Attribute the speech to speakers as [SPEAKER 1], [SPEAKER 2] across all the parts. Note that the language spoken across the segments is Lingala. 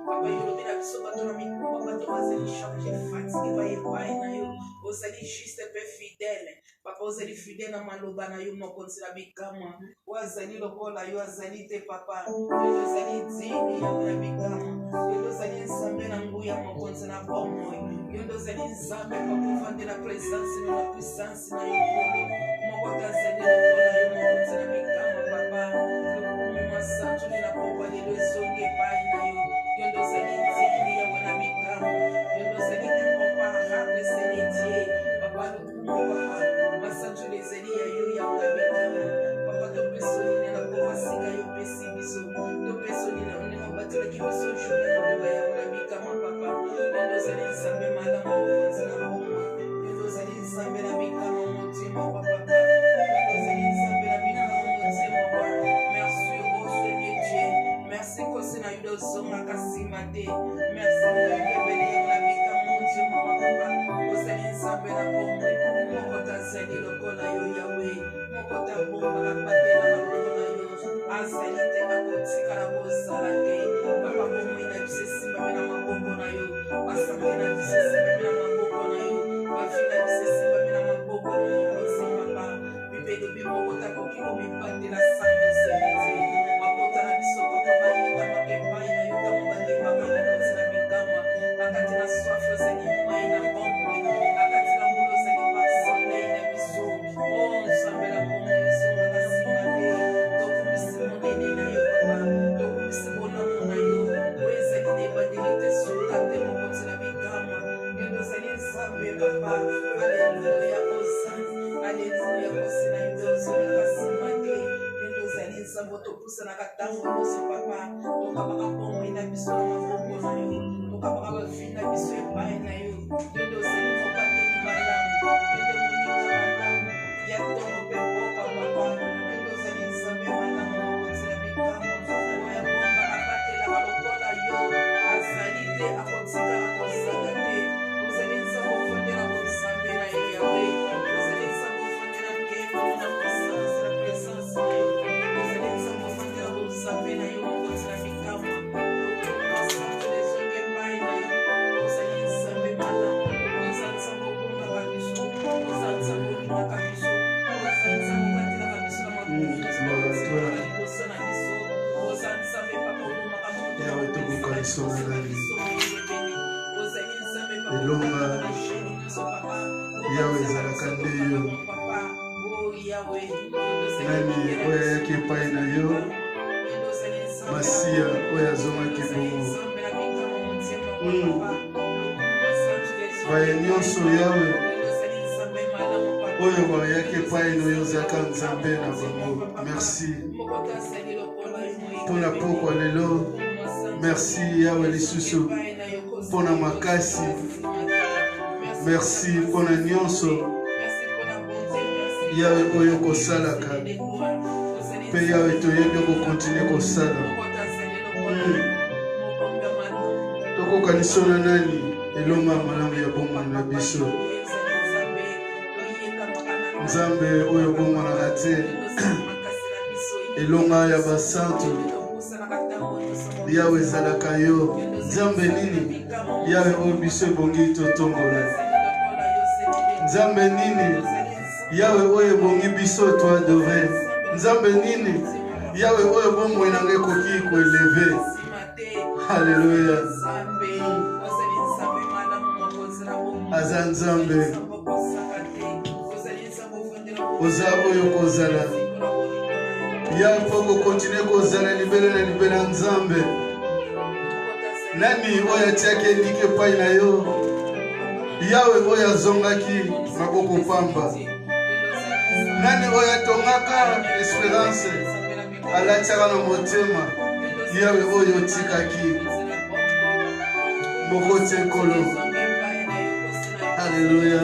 [SPEAKER 1] Papa, you will be like so much on me. Papa, tu vas aller changer fatigué par les pains na yo. Vous allez juste peu fidèle. Papa, vous allez fidèle na maloba na yo mo konsila bikama. Vous allez lokola yo azali te papa. Vous allez dini ya na bikama. Vous allez sambe na nguya mo konsila bomo. Vous allez sambe papa vande la présence na la puissance na yo. Mo kota zali lokola yo mo konsila bikama papa. Mo santo ni na papa ni lo zonge pai na yo. Vous allez dini ya na bikama. Vous allez papa rabe senetier. Papa no papa. Masanto les zeli ya yo ya na bikama. Papa to pesoni na papa sika yo pesi biso. To pesoni na mne batela ki biso journée no ya na bikama papa. Vous allez sambe mala mo konsila bomo. Vous allez sambe na bikama motima papa. Vous allez sambe na bikama motima papa. Merci au Seigneur Dieu. Merci que c'est na yudo zonga kasimate. Merci pour que bénir la bikama motima papa. Vous allez sambe na bomo. Mokota zeli lokola yo Yahweh. Mokota bomba la patela na bomo yo. Azalite akotika la bozala te. Papa bomo ina bise simba na maboko na yo. Asamba na bise simba na maboko na yo. Bafina bise simba na maboko na yo. Papa bibe do bi mokota koki ko bipate la sanyo semete. Makota na biso papa bayita makepa na yo kama bande papa na kozina bikama. Akati na swafo zeni mai na bombo. Akati na mulo zeni pasone na biso. Oh sambela bomo biso na simate. Toko bisi monene na yo papa. Toko bisi bonamu na yo. Weza kine bandelite sultate mokoti na bikama. Yendo zeni sambe papa. Alléluia osan. Alléluia osina yendo zoni kasimate. Yendo zeni sambo topusa na katango nosi papa. Toka baka bomo ina biso na maboko na yo. Toka baka bafina biso epai na yo. Yendo zeni mopate ni malamu. Yendo monika malamu. Yatongo pepo papa. Yendo zeni sambe malamu mokoti na bikama. Oya bomba apatela balokola yo. Azalite akotika akosala te. Ozali nsambo fondela kosambe na yo Yahweh. Ozali nsambo fondela kemo na puissance la présence na yo. Ozali nsambo fondela kosambe na yo mokoti na bikama. Masanto les onge pai na yo. Ozali nsambe malamu. Ozali nsambo bomba kabiso. Ozali nsambo lima kabiso. Ozali nsambo batela kabiso na mabufu. Liboso na biso. Ozali nsambe papa oluma kamoto.
[SPEAKER 2] Yahweh tokokanisa na nani
[SPEAKER 1] Ozali nsambe papa
[SPEAKER 2] elonga
[SPEAKER 1] papa.
[SPEAKER 2] Yahweh ezalaka nde yo nani oyo ayaki epai na yo masiya oyo azongaki bongo baye nyonso Yahweh oyo bayaki epai na yo ozalaka nzambe na bango. Merci mpona pokwa lelo. Merci Yahweh lisusu mpona makasi. Merci mpona nyonso Yahweh oyo kosalaka mpe Yahweh toyebi kokontinue kosala. Tokokanisa na nani elonga malamu ya bomoi na biso. Nzambe oyo bomonaka te elonga ya basantu Yahweh ezalaka yo. Nzambe nini Yahweh oyo biso ebongi totombola. Nzambe nini Yahweh oyo ebongi biso toadore. Nzambe nini Yahweh oyo bomoi nanga ekoki koeleve. Haleluya. Aza Nzambe oza oyo kozala Yahweh mpo kokontinue kozala libela na libela Nzambe. Nani oyo atiaki eliki epai na yo Yahweh oyo azongaki maboko pamba. Nani oyo atongaka esperance alatiaka na motema Yahweh oyo otikaki moko te nkolo. Haleluya.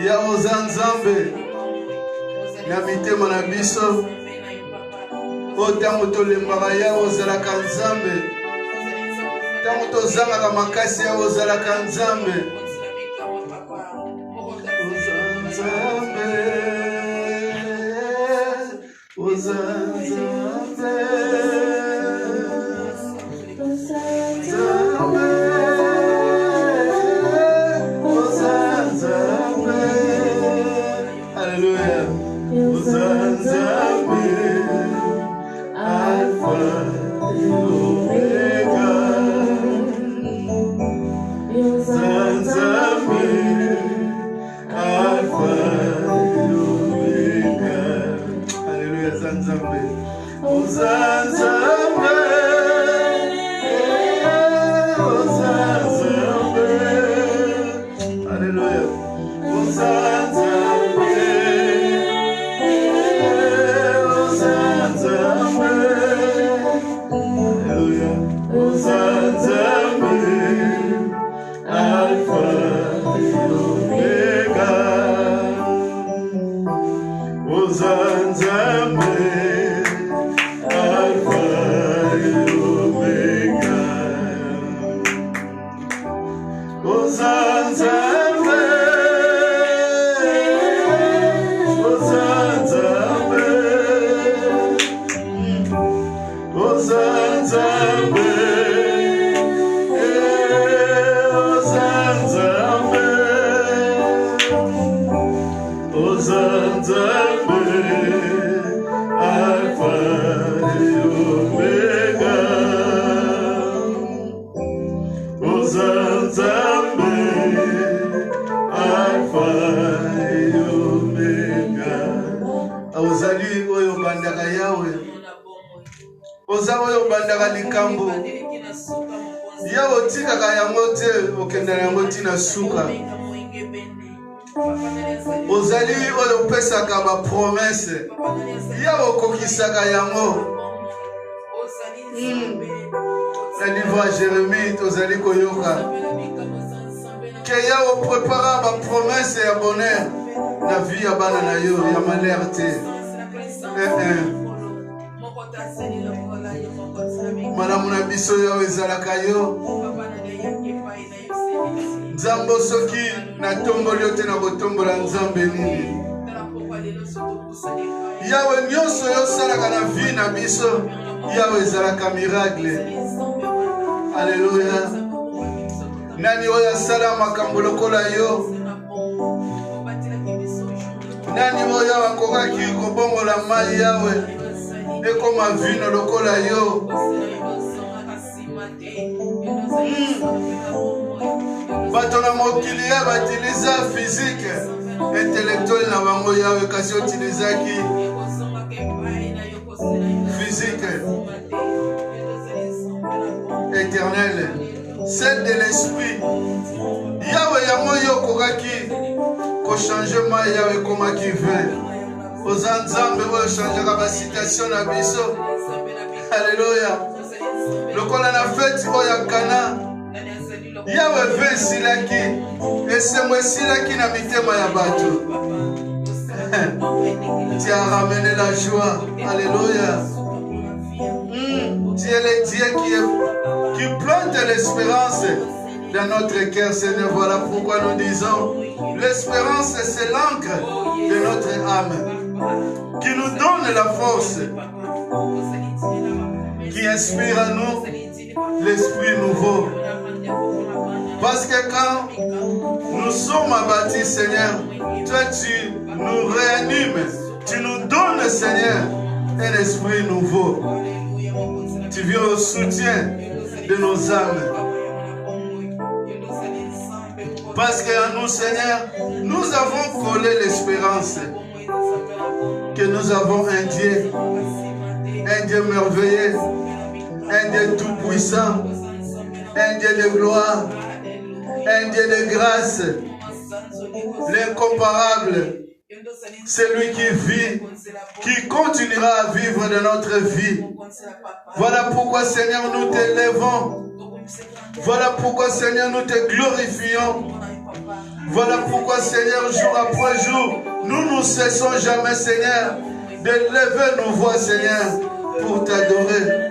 [SPEAKER 2] Yahweh oza Nzambe na mitema na biso. O ntango tolembaka Yahweh ozalaka Nzambe. Ntango tozangaka makasi Yahweh ozalaka Nzambe. Oza suka ozali oyo opesaka bapromese ya okokisaka yango na livre ya Jérémie tozali koyoka ke ya oprépara bapromese ya bonheur na vie ya bana na yo ya malheur te malamu na biso yo ezalaka yo Nzambo soki na tomboli te na kotombola Nzambe nini Yawe nyonso yo salaka na vie na biso Yawe ezalaka miracle Alléluia Nani oyo asala makambo lokola yo Nani oyo akokaki kobongola mai Yawe ekoma vino lokola yo bato na mokili ya batiliza physique intellectuel na bango Yawe kasi otilizaki physique éternelle celle de l'esprit Yawe yango yo kokaki ko changement Yawe komaki vin oza Nzambe oyo changeaka ba situation na biso Alléluia lokola na fête oyo Kana Yawe vin silaki esengo esilaki na mitema ya bato Tu as ramené la joie Alléluia Tu es le Dieu qui plante l'espérance dans notre cœur Seigneur voilà pourquoi nous disons l'espérance c'est l'encre de notre âme qui nous donne la force qui inspire à nous l'esprit nouveau. Parce que quand nous sommes abattus, Seigneur, toi tu nous réanimes, tu nous donnes, Seigneur, un esprit nouveau. Tu viens au soutien de nos âmes. Parce qu'en nous, Seigneur, nous avons collé l'espérance que nous avons un Dieu merveilleux, un Dieu tout-puissant, un Dieu de gloire, un Dieu de grâce, l'incomparable, celui qui vit, qui continuera à vivre de notre vie. Voilà pourquoi, Seigneur, nous t'élèvons. Voilà pourquoi, Seigneur, nous te glorifions. Voilà pourquoi, Seigneur, jour après jour, nous ne cessons jamais, Seigneur, de lever nos voix, Seigneur, pour t'adorer,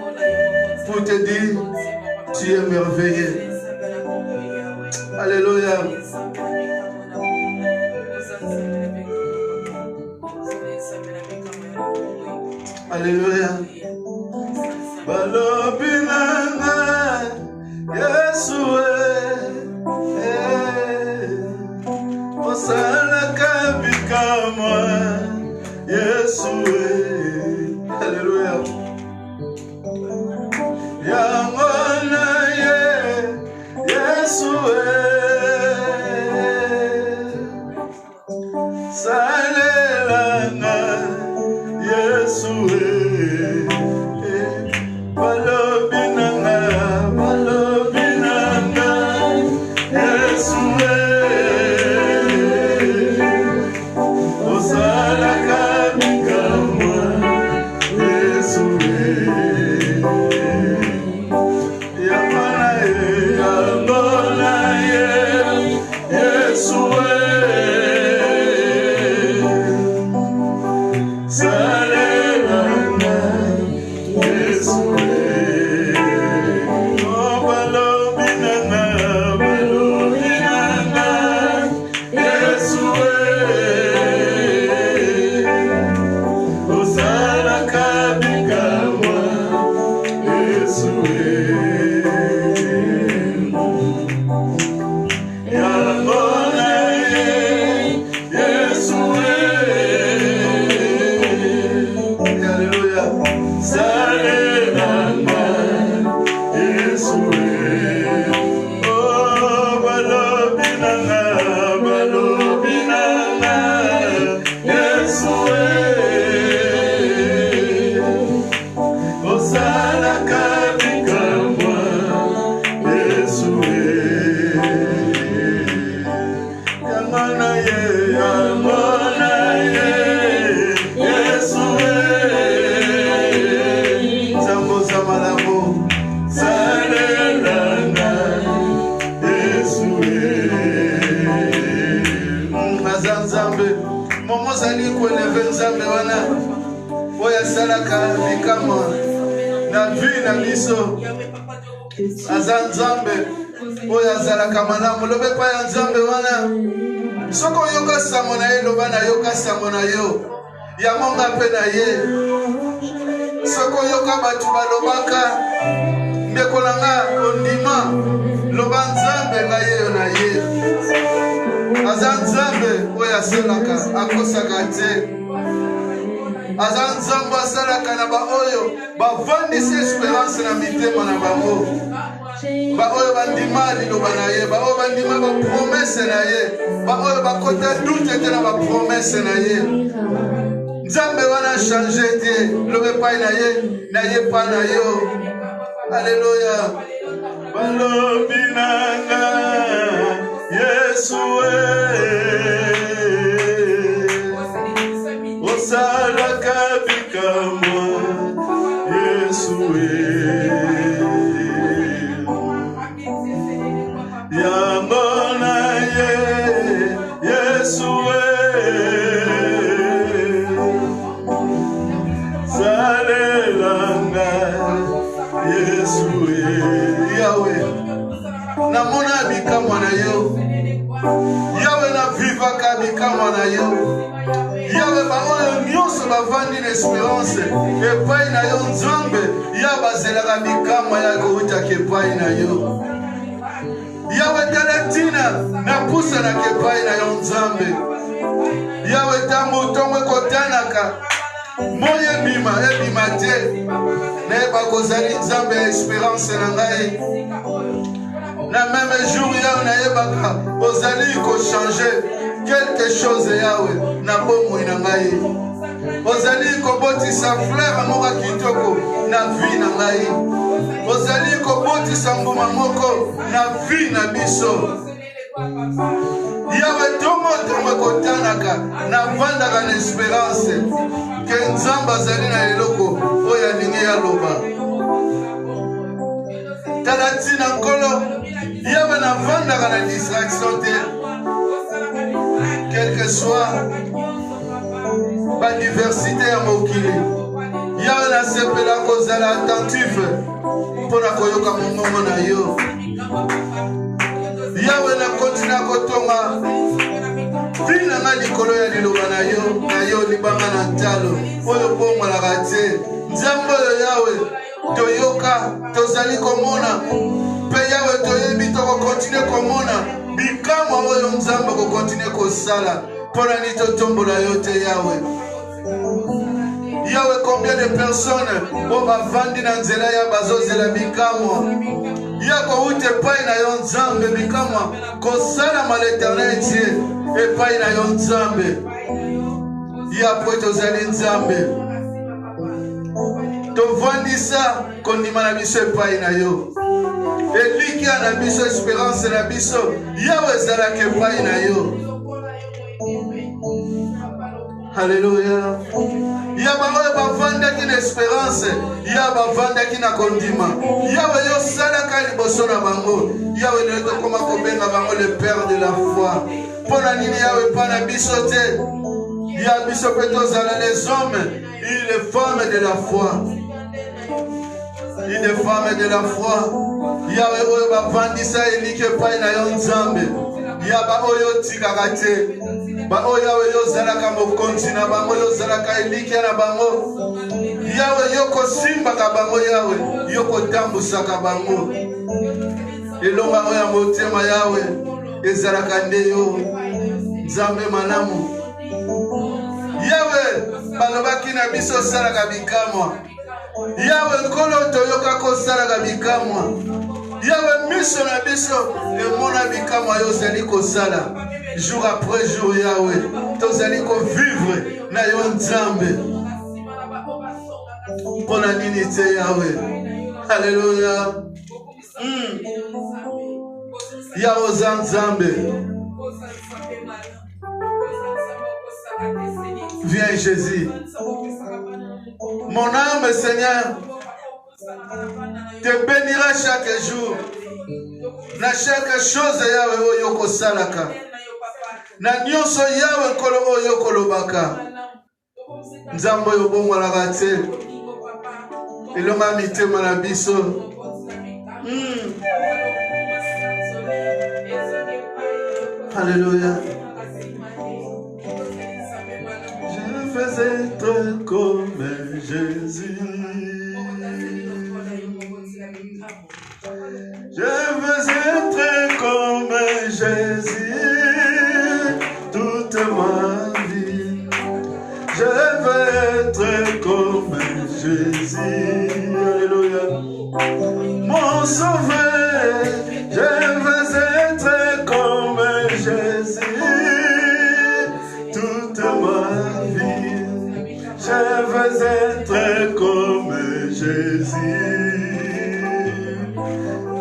[SPEAKER 2] pour te dire, tu es merveilleux. Alléluia. Alléluia. Balobi nanga Yesu osalaka bikamwa Yesu Alléluia. Yango na Yesu salelanga Yesu balobi nanga Yesu osalaka bikamwa Yesu yamona Yesu salelanga Yesu balobi nanga Yesu osalaka bikamwa Yesu yamona Yesu Alléluia. Salelanga Yesu oh balobi nanga Yesu osalaka bikamwa Yesu yamona Yesu Zambo zamalamu salelanga Yesu Azanzambe momo zali kueleve nzambe wana oya salaka bikamwa na vi na biso azanzambe oya zalaka malamu lobe pa ya nzambe wana soko yoka sango na ye loba na yoka sango na yo ya monga pe na ye soko yoka batu balobaka ndeko nanga ondima loba nzambe na ye yo na ye aza nzambe oyo asalaka akosaka te aza nzambe asalaka na baoyo bavandisi espérance na mitema na bango baoyo bandima liloba na ye baoyo bandima bapromese na ye baoyo bakota dute te na bapromese na ye nzambe wana change te lobe pai na ye pa na yo Alléluia. Balobi nanga Yesu osalaka bikamwa Yesu yamona Yesu salelanga Yesu Yahweh namona bikamwa na yo Yahweh na vivaka bikamwa na yo Yahweh baoyo nyonso bavandi na espérance epai na yo nzambe ya bazelaka bikamwa ya koutaka epai na yo Yahweh tala tina na pusanaka epai na yo nzambe Yahweh tango ntongo ekotanaka moye ebima te nayeba kozali nzambe ya espérance na ngai na même jour yawe nayebaka ozali kochange quelque chose yawe na bomoi na ngai ozali kobotisa fleur moko kitoko na vie na ngai ozali kobotisa mbuma moko na vie na biso yawe ntongo ekotanaka navandaka na espérance ke nzambe azali na eloko oyo alingi yaloba tala ntina nkolo yawe navandaka na distraction te quelque soit badiversité ya mokili yawe nasepela kozala attentif mpona koyoka mongongo na yo yawe nakontina kotonga vina nga likolo ya liloba na yo libanga na ntalo oyo bomolaka te Nzambe yawe toyoka tozali komona pe yawe toyebi toko continue komona bikamwa oyo nzambe ko continue kosala pona ni totombola yo te yawe. Yawe, combien de personnes on va vendre dans nzela ya bazozela bikamwa yako ute pai na yo nzambe bikamwa kosala mal éternel Dieu et pai na yo nzambe ya po tozali nzambe tovandisa kondima na biso epai na yo elikia na biso espérance na biso yawe ezalaka epai na yo. Alléluia. Ya bango bavandaki na espérance ya bavandaki na kondima yawe yo salaka liboso na bango yawe nde tokoma kobenga bango le père de la foi mpona nini yawe pana biso te ya biso mpe tozala les hommes et les femmes de la foi et les femmes de la foi yawe oyo bavandisa elike epai na yo nzambe ya ba oyo tikaka te ba oyo yawe yo zalaka mokonzi na bango yo zalaka elike na bango yawe yo kosimbaka bango yawe yo kotambusaka bango elonga oyo ya motema yawe ezalaka nde yo nzambe malamu yawe balobaki na biso osalaka bikamwa yawe nkolo toyoka kosalaka bikamwa yawe miso na biso emona bikamwa yo ozali kosala jour après jour yawe tozali kovivre na yo nzambe mpona nini te yawe. Alléluia. Yawe oza nzambe. Viens Jésus. Mon âme Seigneur te bénira chaque jour na chaque chose yawe oyo kosalaka na nyonso yawe nkolo oyo kolobaka nzambe oyo bongolaka te elonga mitema na biso. Alléluia. Je veux être comme Jésus. Je veux être comme Jésus toute ma vie. Je veux être comme Jésus. Alléluia. Mon sauveur, je veux être comme Jésus toute ma vie. Je veux être comme Jésus.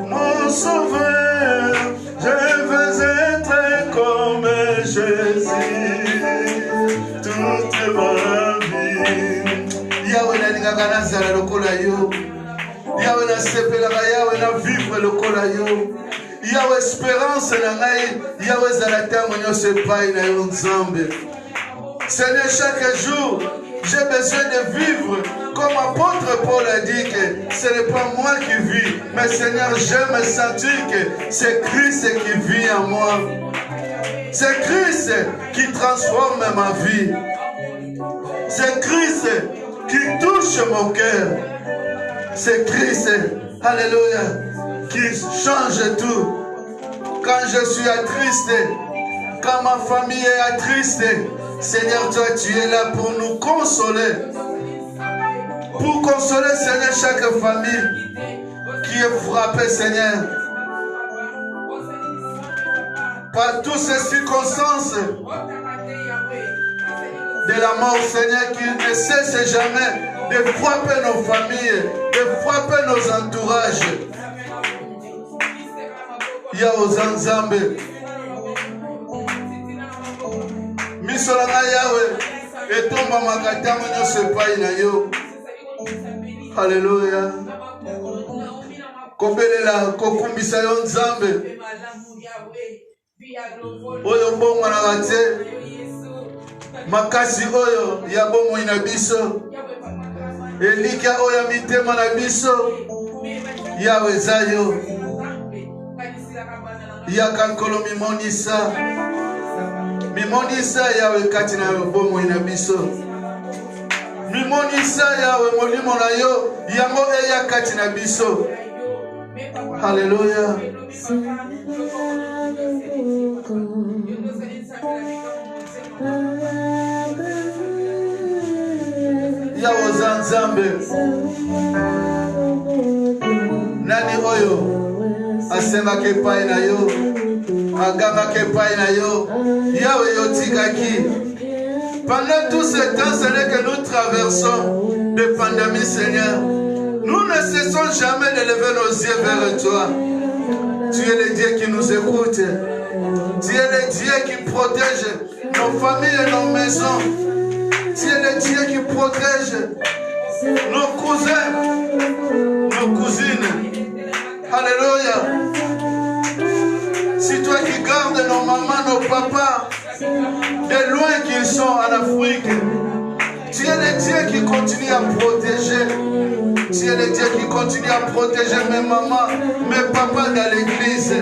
[SPEAKER 2] Mon sauveur, je veux être comme Jésus toute ma vie. Yahweh na lingaka nazala lokola yo. Yahweh na sepelaka Yahweh na vivre lokola yo. Yahweh espérance na ngai Yahweh zala tango nyonso epai na yo nzambe. Seigneur, chaque jour j'ai besoin de vivre comme apôtre Paul a dit que ce n'est pas moi qui vis, mais Seigneur, j'aime sentir que c'est Christ qui vit en moi. C'est Christ qui transforme ma vie. C'est Christ qui touche mon cœur. C'est Christ, alléluia, qui change tout. Quand je suis attriste, quand ma famille est attriste, Seigneur, toi tu es là pour nous consoler. Pour consoler, Seigneur, chaque famille qui est frappée, Seigneur, par toutes ces circonstances de la mort, Seigneur, qui ne cesse jamais de frapper nos familles, de frapper nos entourages. Ya ozanzambe misola na yawe etomba makatango nyonso epai na yo. Alléluia. Kobelela kokumbisa yo nzambe oyo mbongwanaka te makasi oyo ya bomoi na biso elika oyo ya mitema na biso yawe eza yo. Yaka nkolo mimonisa yawe kati na bomoi na biso. Mimonisa yawe molimo na yo yango eya kati na biso. Alléluia. Yawo zanzambe nani oyo asengaka epai na yo agangaka epai na yo yawe yotikaki. Pendant tout ce temps, ce n'est que nous traversons des pandémies, Seigneur. Nous ne cessons jamais de lever nos yeux vers toi. Tu es le Dieu qui nous écoute. Tu es le Dieu qui protège nos familles et nos maisons. Tu es le Dieu qui protège nos cousins, nos cousines. Alléluia. C'est toi qui gardes nos mamans, nos papas, de loin qu'ils sont en Afrique. Tu es le Dieu qui continue à protéger. Tu es le Dieu qui continue à protéger mes mamans, mes papas dans l'église,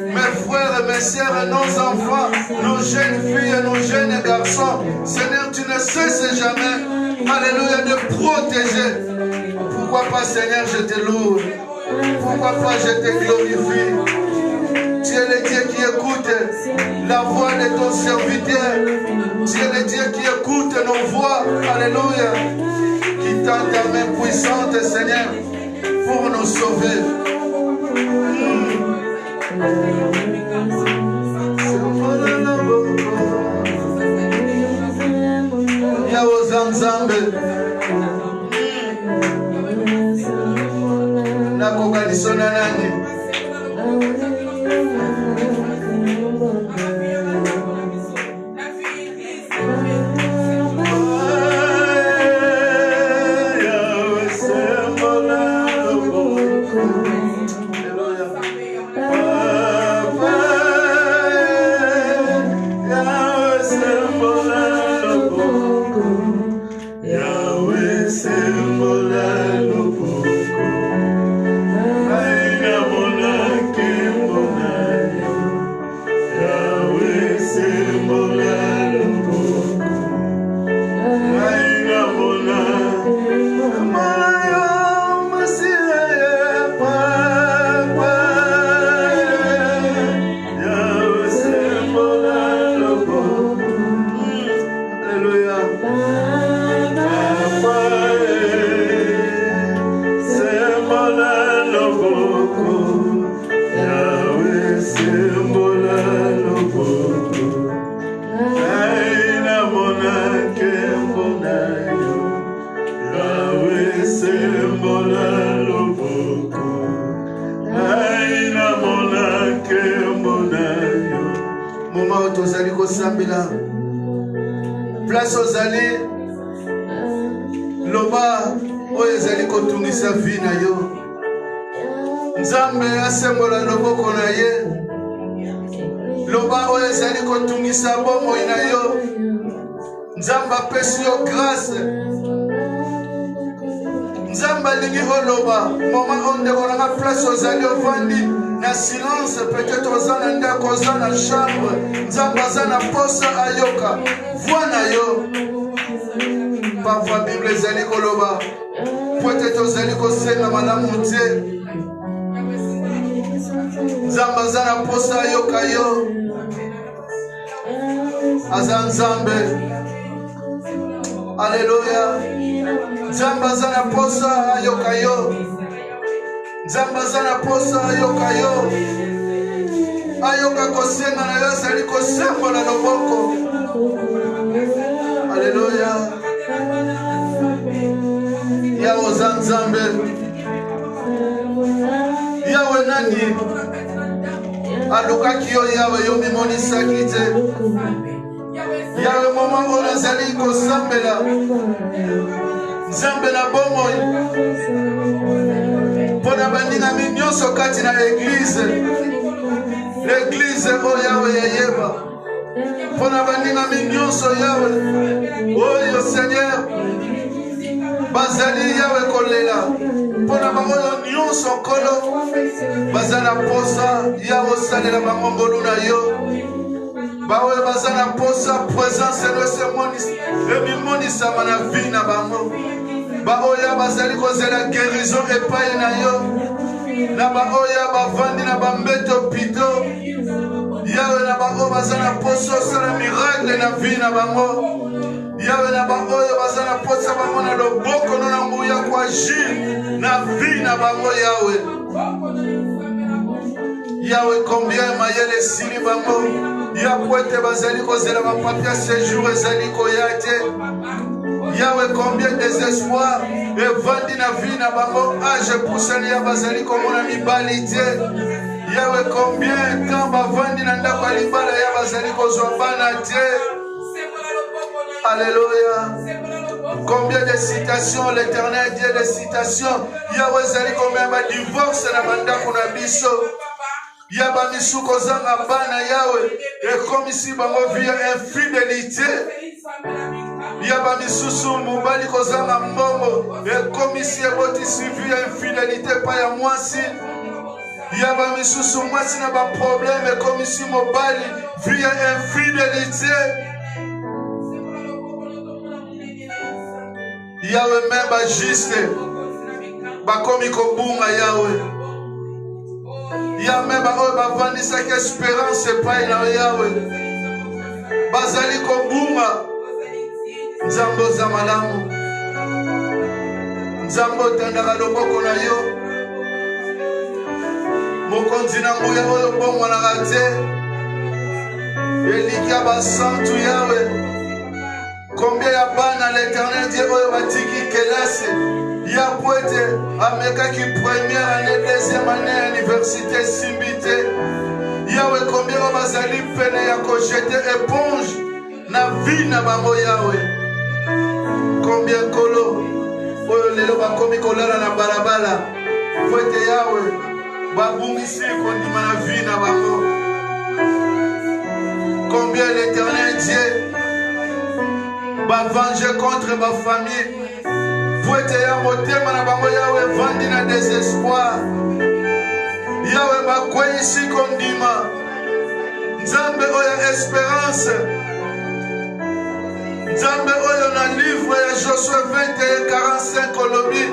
[SPEAKER 2] mes frères et mes sœurs, nos enfants, nos jeunes filles et nos jeunes garçons. Seigneur, tu ne cesses jamais, alléluia, de protéger. Pourquoi pas, Seigneur, je te loue. Pourquoi pas, je te glorifie. Tu es le Dieu qui écoute la voix de ton serviteur. Tu es le Dieu qui écoute nos voix. Alléluia. Qui tend ta main puissante, Seigneur, pour nous sauver. Yawo zanzambe. Nakoganisona nani? Place aux allées, loba oyo ezali kotungisa vi na yo. Nzambe asembola loboko na ye. Loba oyo ezali kotungisa bomoi na yo. Nzambe apesi yo grâce. Nzambe alingi oloba moma ondeko nanga place ozali ovandi na silence, peut-être oza na ndako, oza na chambre. Nzambe aza na posa ayoka voix na yo. Parfois Bible ezali koloba peut-être ozali kosenga malamu te. Nzambe aza na posa ayoka yo. Aza Nzambe. Alléluia. Nzambe aza na posa ayoka yo. Nzambe aza na posa ayoka yo. Ayoka kosenga na yo ezali kosembola loboko. Alléluia. Yawe za Nzambe. Yawe nani alukaki yo yawe yo mimonisaki te. Yawe moma oyo ezali kosambela Nzambe na bomoi mpona bandingami nyonso kati na eglize. L'église oyo yawe yayeba mpona bandingami nyonso yawe oyo Seigneur bazali yawe kolela mpona bangoyo nyonso nkolo baza na posa yawe osalela bango ngolu na yo. baoyo baza na posa présence nyonso emimonisa na vie na bango baoyo bazali kozela guérison epai na yo na baoyo bavandi na bambeto pito yawe na baoyo baza na posa osala miracle na vie na bango yawe na baoyo baza na posa bango na loboko no na nguya kuagir na vie na bango yawe yawe combien mayele esili bango ya kwete bazali kozela bapapia séjour ezali koya te yawe combien désespoir evandi na vie na bango age pusani ya bazali komona mibali te yawe combien temps bavandi na ndako ya libala ya bazali kozwa bana te. Alléluia. Combien de citations l'éternel Dieu de citations yawe ezali combien ba divorce na bandako na biso yaba misuko zanga bana yawe ekomisi bango via infidélité yaba misusu mobali kozanga mbongo ekomisi ebotisi via infidélité pa ya mwasi yaba misusu mwasi na baproblème ekomisi mobali via infidélité yawe même bajuste bakomi kobunga yawe ya même baoyo bavandisaki espérance epai na yawe bazali kobunga nzambe oza malamu nzambe otandaka loboko na yo mokonzi na nguya oyo bomwanaka te eliki ya basantu yawe combien ya bana l'éternel Dieu oyo batiki kelase ya poete amekaki première année deuxième année université simbi te yawe combien oyo bazali pene ya kojete éponge na vie na bango yawe combien kolo oyo lelo bakomi kolala na balabala poete yawe babungisi kondima na vie na bango combien l'éternel Dieu venger contre ma famille pour être ya motema na bango yawe vandi na désespoir yawe bakweyisi kondima nzambe oyo espérance nzambe oyo na livre ya Josué 21:45 olobi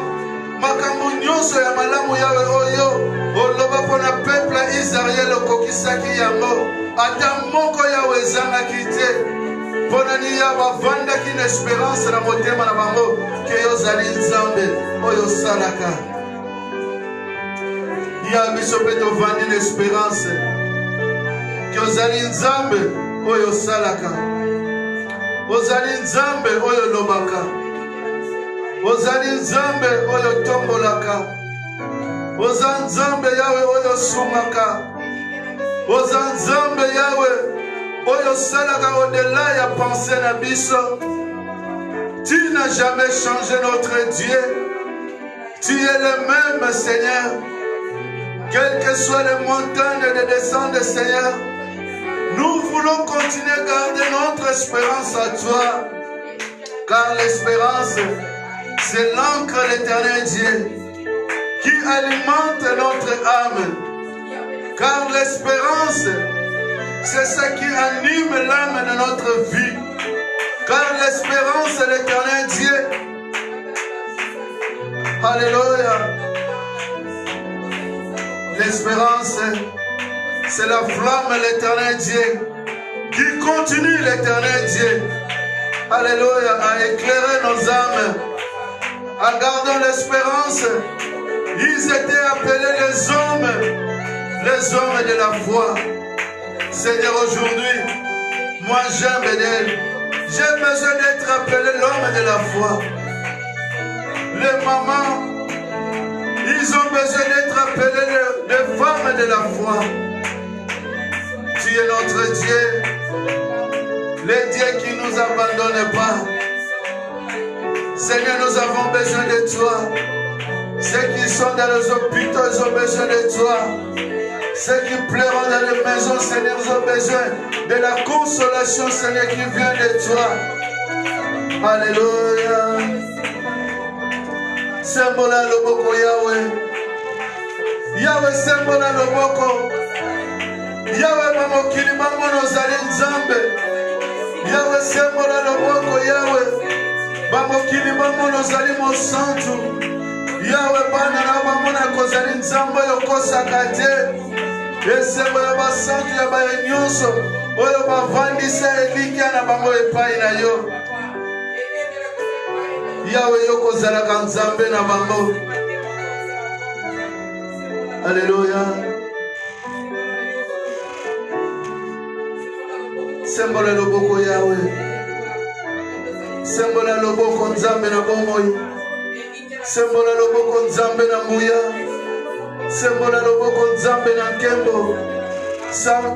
[SPEAKER 2] makambo nyonso ya malamu yawe oyo oloba mpona peuple ya Israel okokisaki yango ata moko yawe ezangaki te mpona ni ya bavandaki na espérance na motema na bango ke yo ozali nzambe oyo osalaka ya biso mpe tovandi na espérance ke ozali nzambe oyo osalaka ozali nzambe oyo olobaka ozali nzambe oyo otombolaka oza nzambe yawe oyo osungaka oza nzambe yawe oyo salaka au-delà ya pensée na biso. Tu n'as jamais changé notre Dieu. Tu es le même Seigneur. Quelles que soient les montagnes de descente, Seigneur, nous voulons continuer à garder notre espérance à toi. Car l'espérance, c'est l'encre de l'éternel Dieu qui alimente notre âme. Car l'espérance, c'est ce qui anime l'âme de notre vie. Car l'espérance de l'éternel Dieu. Alléluia. L'espérance, c'est la flamme de l'éternel Dieu qui continue l'éternel Dieu. Alléluia. À éclairer nos âmes. En gardant l'espérance, ils étaient appelés les hommes de la foi. Seigneur, aujourd'hui, moi j'aime Bédel. J'ai besoin d'être appelé l'homme de la foi. Les mamans, ils ont besoin d'être appelés les femmes de la foi. Tu es notre Dieu, le Dieu qui ne nous abandonne pas. Seigneur, nous avons besoin de toi. Ceux qui sont dans les hôpitaux, ils ont besoin de toi. Ceux qui pleurent dans les maisons, Seigneur, ils ont besoin de la consolation, Seigneur, qui vient de toi. Alléluia. Sembola loboko Yahweh. Yahweh sembola loboko. Yawe bamokili bango ozali nzambe. Yawe sembola loboko Yawe. Bamokili bango ozali mosantu. Yawe bana na bamona kozali nzambe yokosaka te. Esembo ya basantu ya baye nyonso oyo bavandisa elikya na bango epai na yo. Yawe yokozalaka nzambe na bango. Alléluia. Sembola loboko Yawe. Sembola loboko nzambe na bomoi. Sembola loboko nzambe na muya. Sembola loboko nzambe na nkembo.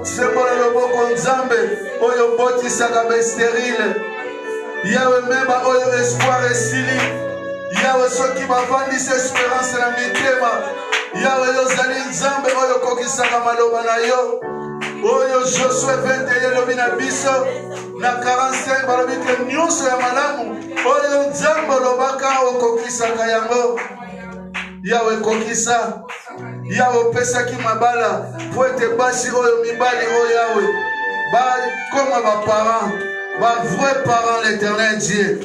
[SPEAKER 2] Sembola loboko nzambe oyo botisaka ba stérile. Yawe mema oyo espoir esili. Yawe soki bavandisa espérance na mitema. Yawe yozali nzambe oyo kokisaka maloba na yo. Oyo Josué 21 lobi na biso na 45 balobi ke nyonso ya malamu oyo nzambe olobaka okokisaka yango. Yawe kokisa. Yawe opesaki mabala po ete basi oyo mibali oyo Yawe bakoma baparent, bavrai parent l'éternel Dieu.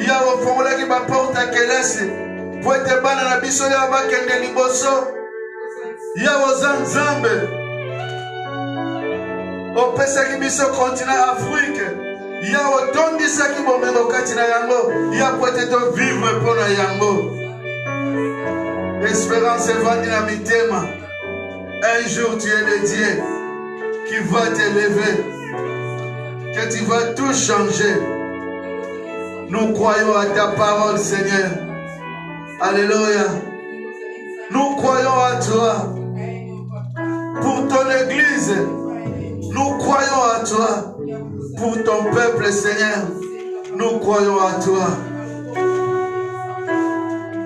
[SPEAKER 2] Yawe ofongolaki baporte ya kelesi po ete bana na biso Yawe bakende liboso. Yawe oza nzambe opesaki biso continent Afrique. Yawe otondisaki bomengo kati na yango ya po ete tovivre mpo na yango. Espérance evandi na mitema. Un jour tu es le Dieu qui va t'élever, que tu vas tout changer. Nous croyons à ta parole, Seigneur. Alléluia. Nous croyons à toi. Pour ton église, nous croyons à toi. Pour ton peuple, Seigneur, nous croyons à toi.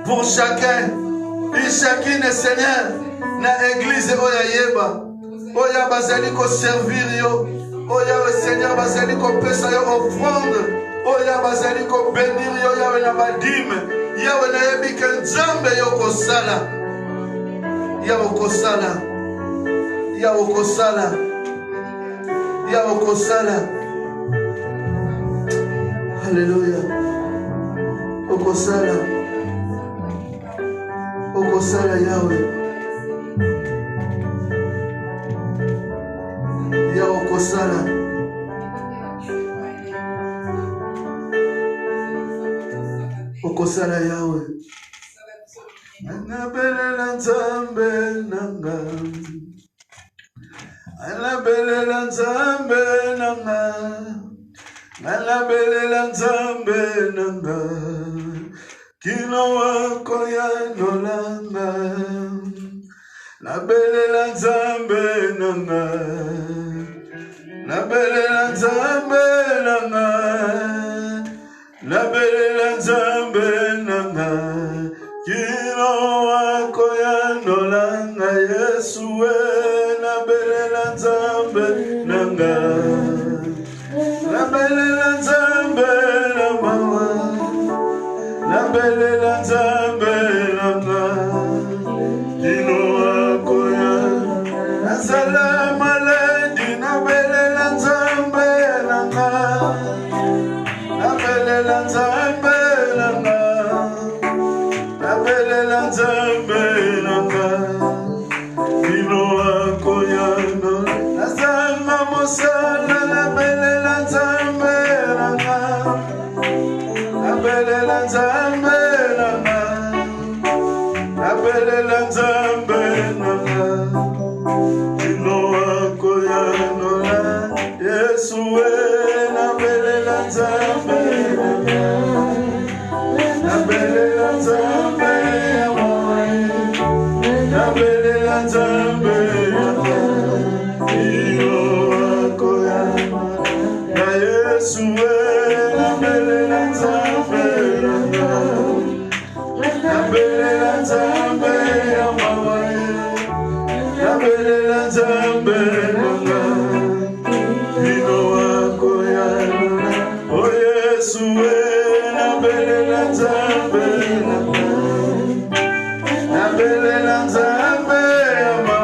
[SPEAKER 2] Pour chacun et chacune, Seigneur, na église oya yeba, oya bazali ko servir yo, oya Seigneur bazali ko pesa yo offrande, oya bazali ko bénir yo Yawe na badime, Yawe na yebi ke nzambe yo kosala, Yawe kosala, Yawe kosala, Yawe kosala. Alléluia. Okosala. Okosala Yawe. Yawe okosala. Okosala Yawe. Anabelela nzambe nanga. Anabelela nzambe nanga. Anabelela nzambe nanga. Kino wako ya nolanga. Nabelela nzambe nanga. Nabelela nzambe nanga. Nabelela nzambe nanga. Kino wako ya nolanga. Yesu we nabelela nzambe nanga. Nabelela nzambe na mama. Nabelela nzambe nanga. Kino wako ya nazala maladi. Nabelela nzambe nanga. Nabelela nzambe nanga. Nabelela nzambe nanga. Kino wako ya nazala mosala. Nabelela nzambe nanga. Nabelela nzambe nanga. Nabelela nzambe nanga. Kino wako ya nola. Yesu we nabelela nzambe nanga. Nabelela nzambe ya mwae. Nabelela nzambe nanga. Kino wako ya nola. Na Yesu we nabelela nzambe nanga. Nabelela nzambe ya mwae. Nabelela nzambe nanga. Kino wako ya nola. Oh Yesu we nabelela nzambe nanga. Nabelela nzambe ya mwae.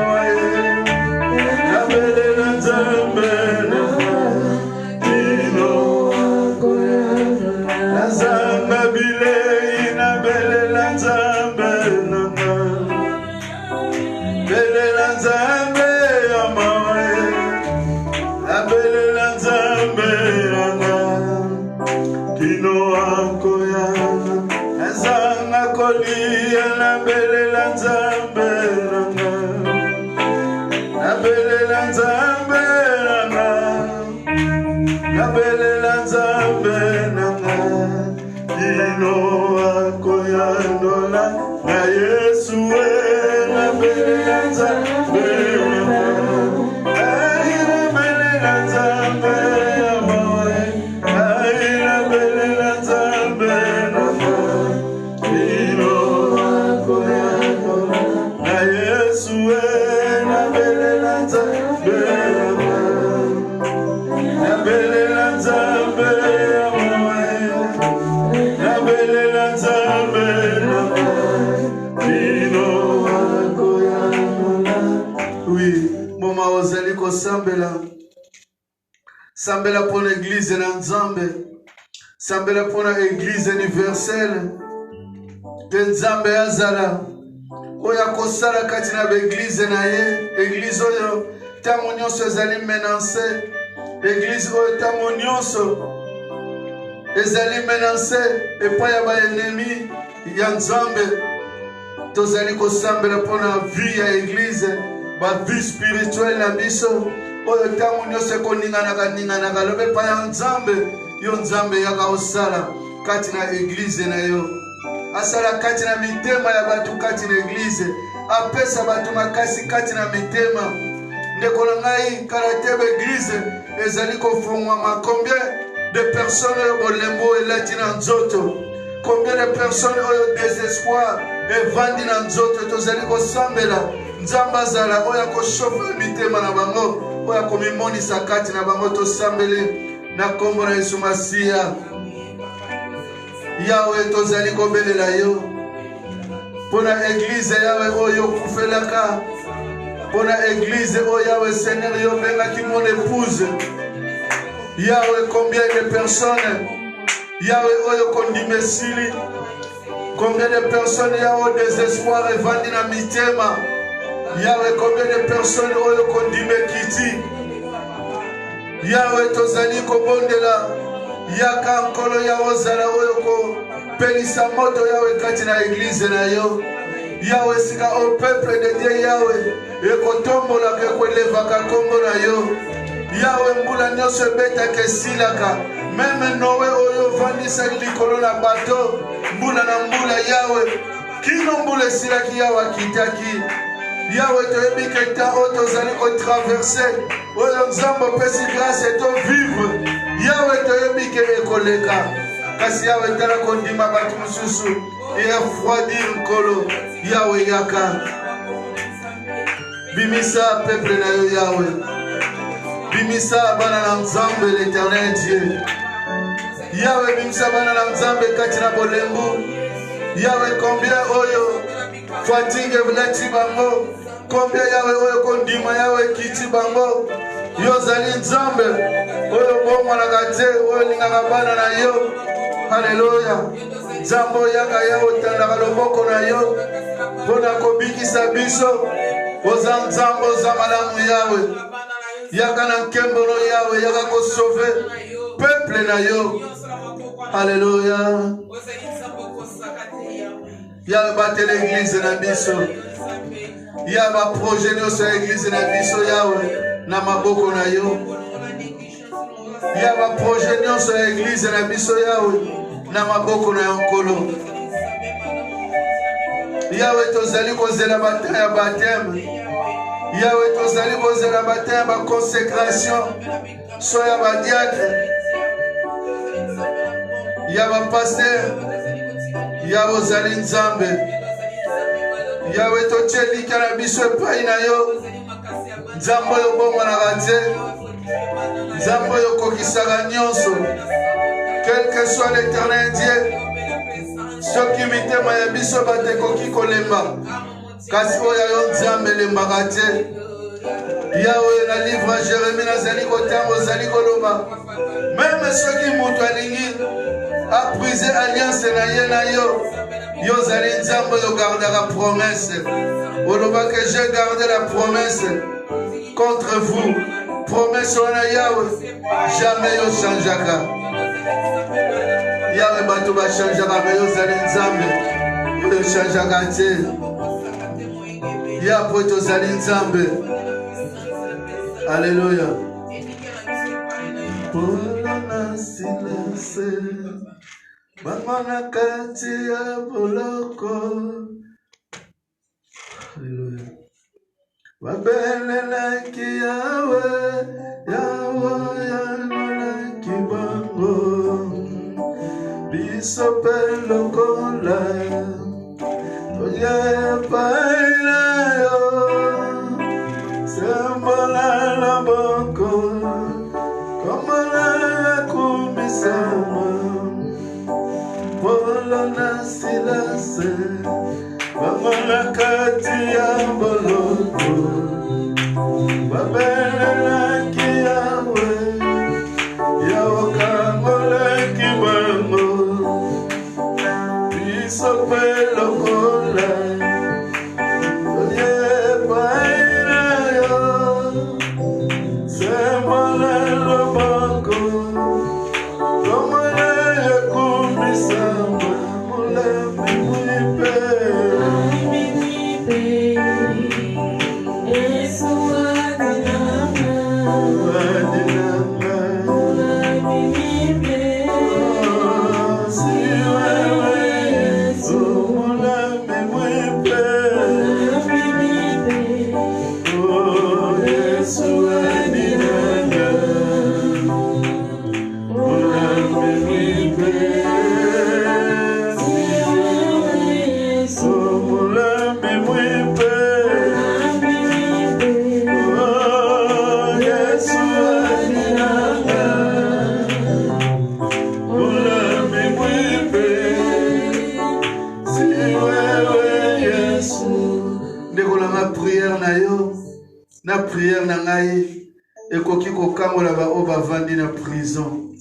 [SPEAKER 2] kolia nabelela nzambe nanga nabelela nzambe nanga nabelela nzambe nanga ino akoyandola na Yesu nabelela nzambe nanga nabelela nzambe amawe nabelela nzambe nanga ino akoyandola na Yesu nabelela nzambe nanga nabelela nzambe amawe nabelela nzambe nanga ino akoyandola. Oui, moma ozali kosambela sambela pour l'église na nzambe sambela pour l'église universelle te nzambe azala oya kosala kati na l'église na ye église oyo ntango nyonso ezali menance église oyo ntango nyonso ezali menance epai ya baennemi ya nzambe tozali kosambela mpona vie ya église bavie spirituelle na biso oyo ntango nyonso ekoninganaka lobe epai ya nzambe yo nzambe yaka osala kati na église na yo asala kati na mitema ya bato kati na église apesa bato makasi kati na mitema ndeko na ngai kala te église ezali kofungwama combien de personnes oyo bolembo elati na nzoto combien de personnes oyo désespoir evandi na nzoto tozali kosambela nzambe azala oyo akoshofe mitema na bango oyo akomimonisa kati na bango tosambeli na kombo na Yesu Masiya yawe tozali kobelela yo mpona eglize yawe oyo okufelaka mpona eglize oyo yawe Seigneur yo bengaki mon épouse yawe combien de personnes yawe oyo kondima esili combien de personnes yawe désespoir evandi na mitema yawe combien de personnes oyo kondima ekiti yawe tozali kobondela yaka nkolo yawe ozala oyo kopelisa moto yawe kati na eglize na yo yawe sika au peuple de Dieu yawe ekotombolaka ekolevaka kombo na yo yawe mbula nyonso ebetaka esilaka meme nowe oyo ovandisaki likolo na bato mbula na mbula yawe kino mbula esilaki yawe akitaki yawe toyebi ke temps oyo tozali kotraverse oyo nzambe opesi grâce etovivre yawe toyebi ke ekoleka kasi yawe tala kondima bato mosusu efroidir nkolo yawe yaka bimisa peuple na yo yawe bimisa bana na nzambe l'éternel Dieu yawe bimisa bana na nzambe kati na bolembu yawe combien oyo fatigue evulati bango combien yawe oyo kondima yawe kiti bango yo zali nzambe oyo bomwanaka te oyo lingaka bana na yo haleluya nzambe oyaka yawe otandaka loboko na yo mpona kobikisa biso oza nzambe oza malamu yawe yaka na nkembolo yawe yaka kosauve peuple na yo haleluya yawe batela eglize na biso ya baprojet nyonso ya eglize na biso yawe na maboko na yo ya baprojet nyonso ya eglize na biso yawe na maboko na yo nkolo yawe tozali kozela bata ya bateme yawe tozali kozela bata ya baconsécration so ya badiatre ya bapaster yawe ozali nzambe yawe totyelika na biso epai na yo nzambe oyo bomwanaka te nzambe oyo okokisaka nyonso quel que soit l'éternel Dieu soki mitema ya biso bato ekoki kolemba kasi oyo yo nzambe elembaka te yawe na livre ya Jérémie nazali kotanga ozali koloba meme soki moto alingi aprise alliance na ye na yo yo ozali nzambe oyo gardaka promesse oloba que j'ai gardé la promesse contre vous promesse wana yawe jamais yo changeaka yawe bato bachangeaka me yo ozali nzambe monde changeaka te. Ya po tozali nzambe. Alléluia. Polona silence. Bamana kati ya boloko. Alléluia. Babelelaki yawe, yawe yanolaki bango. Biso pe lokola, toye paina yo. Sembola la boko, komala kumisama. Polona silase, bamana kati ya boloko. Babelelaki yawe, yawe kamoleki bango. Biso pe lokola, toye paina yo. Sembola la boko, komala kumisama. Na prière na ngai ekoki kokangola ba o bavandi na prison.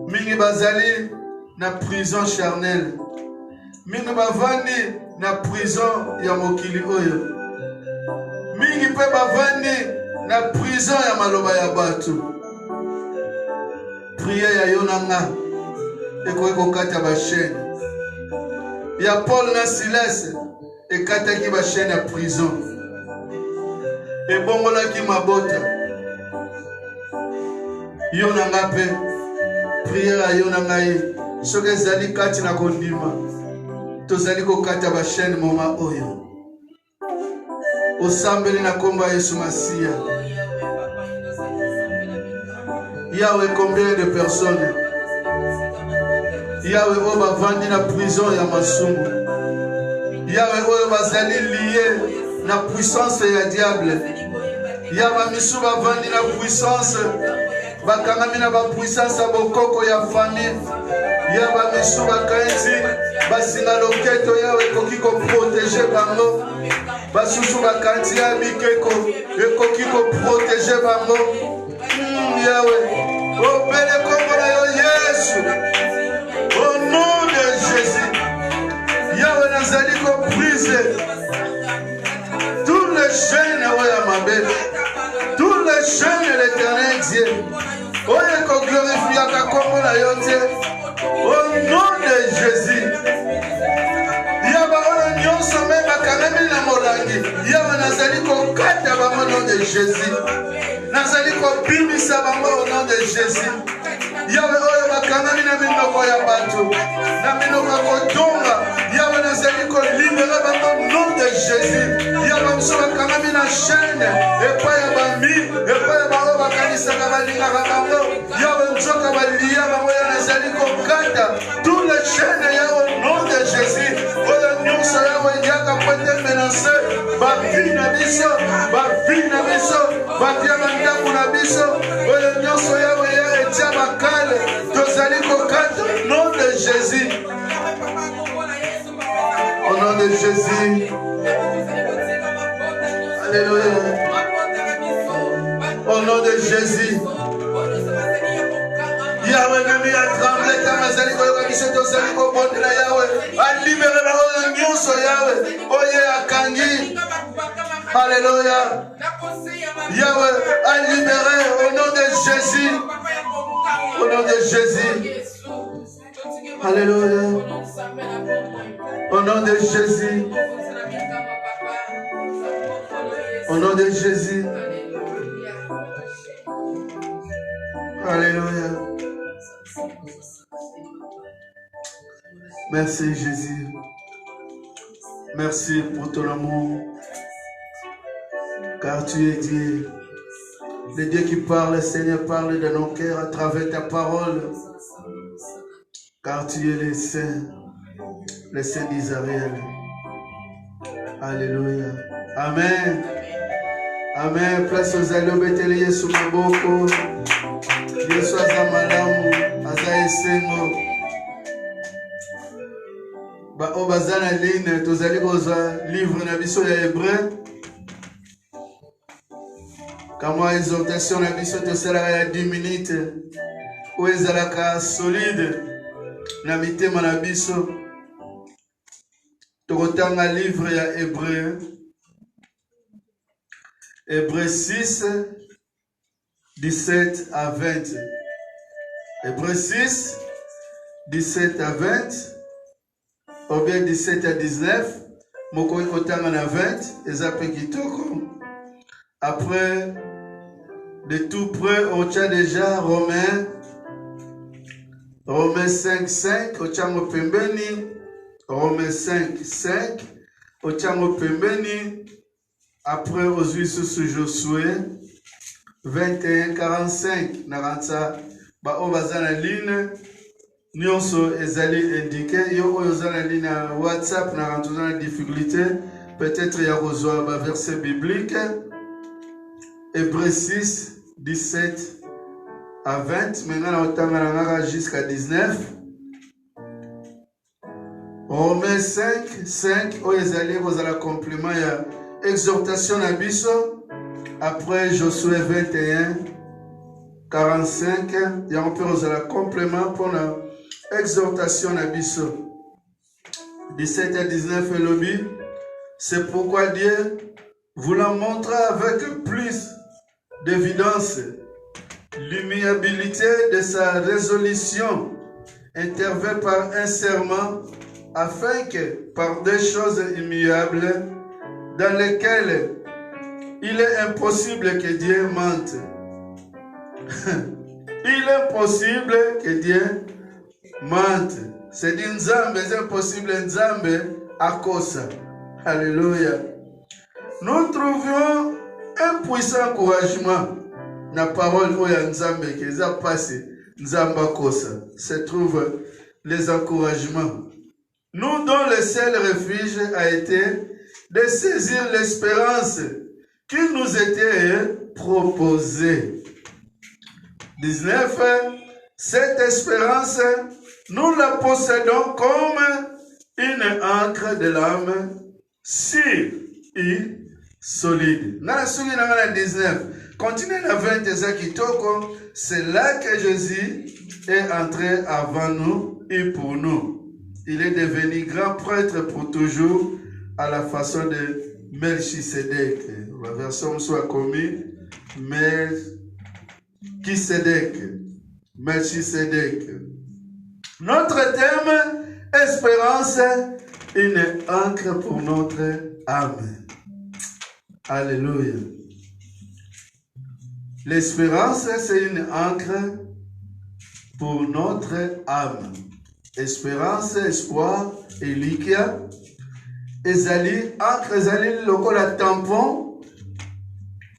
[SPEAKER 2] Mingi bazali na prison charnelle. Mingi bavandi na prison ya mokili oyo. Mingi pe bavandi na prison ya maloba ya batu. Prière ya yo na nga ekoki kokata ba chaîne. Ya Paul na Silas ekataki ba chaîne ya prison. Ebongolaki mabota. Yo na nga pe prière yo na ngai soki ezali kati na kondima tozali kokata ba chaîne moma oyo. Osambeli na kombo ya Yesu Masiya. Yahweh, combien de personnes Yahweh oyo bavandi na prison ya masumu. Yahweh oyo bazali lié na puissance ya diable. Yaba misu bavandi na puissance bakangami na ba puissance ya bokoko ya famille. Yaba misu bakanzi basinga loketo yawe ekoki ko protéger bango. Basusu bakanzi ya bikeko ekoki ko protéger bango. Yawe opele kombo na yo Yesu. Au nom de Jésus. Yawe nazali ko briser tous les chaînes ya mabele. Tous les chaînes de l'Éternel Dieu. Oye ko glorifia ka kombo na yo Dieu. Au nom de Jésus. Yaba ono nyonso me bakangami na molangi. Yaba nazali ko kata bango au nom de Jésus. Nazali ko bimisa bango au nom de Jésus. Yaba oyo bakangami na minoko ya bato. Na minoko ya kotonga. Yaba nazali ko libérer bango au nom de Jésus. Yaba mso bakangami na chaîne. Epa ya bami. Epa ya bango bakanisaka balingaka bango. Yaba nzoka balia bango ya nazali ko kata. Tous les chaînes ya au nom de Jésus. Oyo nyonso yawe yaka pote menacé. Bavi na biso. Bavi na biso. Bavi ya bandaku na biso. Oyo nyonso yawe ya etia bakale. Tozali ko kata au nom de Jésus. Au nom de Jésus. Alléluia. Au nom de Jésus. Yahweh nami a tremblé tamazali koyoka biso tozali kobondela Yahweh. A libéré la oyo nyonso Yahweh. Oye akangi. Alléluia. Yahweh a libéré au nom de Jésus. Au nom de Jésus. Alléluia. nom de Jésus. Au nom de Jésus. Alléluia. Merci Jésus. Merci pour ton amour. Car tu es Dieu. Le Dieu qui parle, Seigneur, parle de nos cœurs à travers ta parole. Car tu es le Saint d'Israël. Alléluia. Amen. Amen. Place aux alliés, beteli Yesu maboko. Yesu aza malamu, aza esengo. Ba obaza na ligne, tozali kozwa livre na biso ya Hébreu. Kama exhortation na biso tosalaka ya 10 minutes. Oyo ezalaka solide na mitema na biso. Tokotanga livre ya Hébreu. Hébreu 6, 17 à 20. Hébreu 6, 17 à 20. Ou bien 17 à 19. Moko kotanga na 20. Ezape kitoko. Après, de tout près, on tient déjà Romains 5, 5. On tient au pembeni. Romains 5, 5. On tient au pembeni. Après, aux sous Josué 21, 45. Naransa, ba obaza na ligne. Nyonso ezali indiqué. Yo oza na ligne WhatsApp, narantuza na difficulté. Peut-être ya kozwa ba verset biblique. Hébreu 6, 17 à 20. Maintenant, on a jusqu'à 19. Romains 5, 5. Où ils allaient, vous allez complément. Il y a exhortation à Bisso. Après Josué 21, 45. Il y a un peu de complément pour l'exhortation à Bisso. 17 à 19 et lobby. C'est pourquoi Dieu voulant montrer avec plus d'évidence l'immuabilité de sa résolution intervient par un serment afin que par des choses immuables dans lesquelles il est impossible que Dieu mente. Il est impossible que Dieu mente. C'est dit Nzambe, c'est impossible Nzambe à cause. Alléluia. Nous trouvions un puissant encouragement na parole oya Nzambe qui a passé Nzamba kosa. Se trouve les encouragements. Nous dont le seul refuge a été de saisir l'espérance qui nous était proposée. 19. Cette espérance, nous la possédons comme une encre de l'âme sûre et solide. Dans la 19, continuez la 20 kitoko, c'est là que Jésus est entré avant nous et pour nous. Il est devenu grand prêtre pour toujours à la façon de Melchisedec. La version soit commise Melchisedec. Notre thème, espérance, une encre pour notre âme. Alléluia. L'espérance, c'est une encre pour notre âme. Espérance, espoir, elikia. Ezali, encre, ezali, lokola tampon.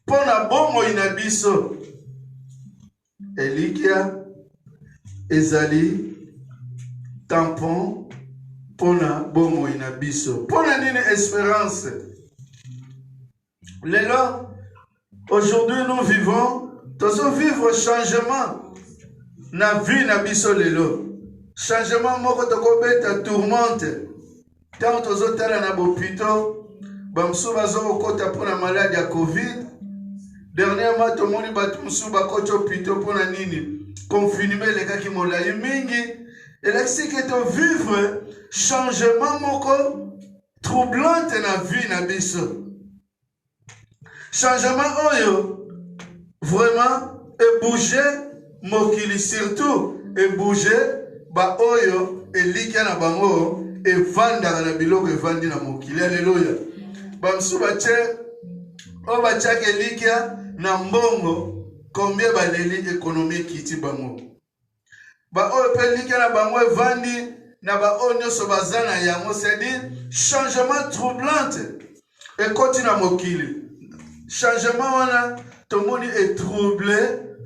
[SPEAKER 2] Pona bongo inabiso. Elikia, ezali, tampon. Pona bongo inabiso. Pona nini espérance. Lélo, aujourd'hui nous vivons, nous vivons changement. Na vie na biso lélo. Changement moko tokobeta tourmente. Tant tozotala na bopito, bamsu bazo kota pona maladie ya Covid. Dernièrement tomoni batu musu bakota opito pona nini? Confinement lekaki molai mingi. Et là c'est que to vivre changement moko troublante na vie na biso. Changement oyo vraiment et bouger mokili surtout et bouger ba oyo et likia na bango evandaka na biloko evandi na mokili. Alléluia. Bamsu bache o bachake likia na mbongo combien baleli économie kiti bango. Ba o pe likia na bango evandi na ba o nyoso bazana yango, c'est dire changement troublante et continue na mokili. Changement wana tout le monde est troublé,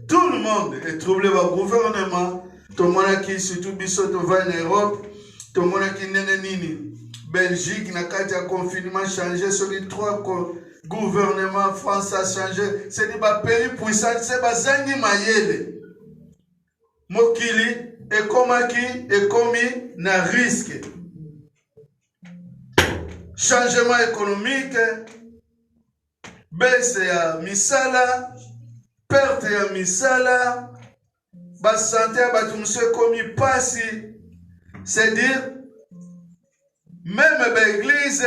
[SPEAKER 2] tout le monde est troublé par le gouvernement. Tout le monde qui surtout biso to va en Europe, tout le monde qui nene nini Belgique na kati ya confinement changé sur les 3 gouvernements. France a changé, c'est des pays puissants, c'est bazangi mayele. Mokili et komi na risque. Changement économique, baisse ya misala, perte ya misala, ba santé ba tumse komi pasi. C'est dire même ba église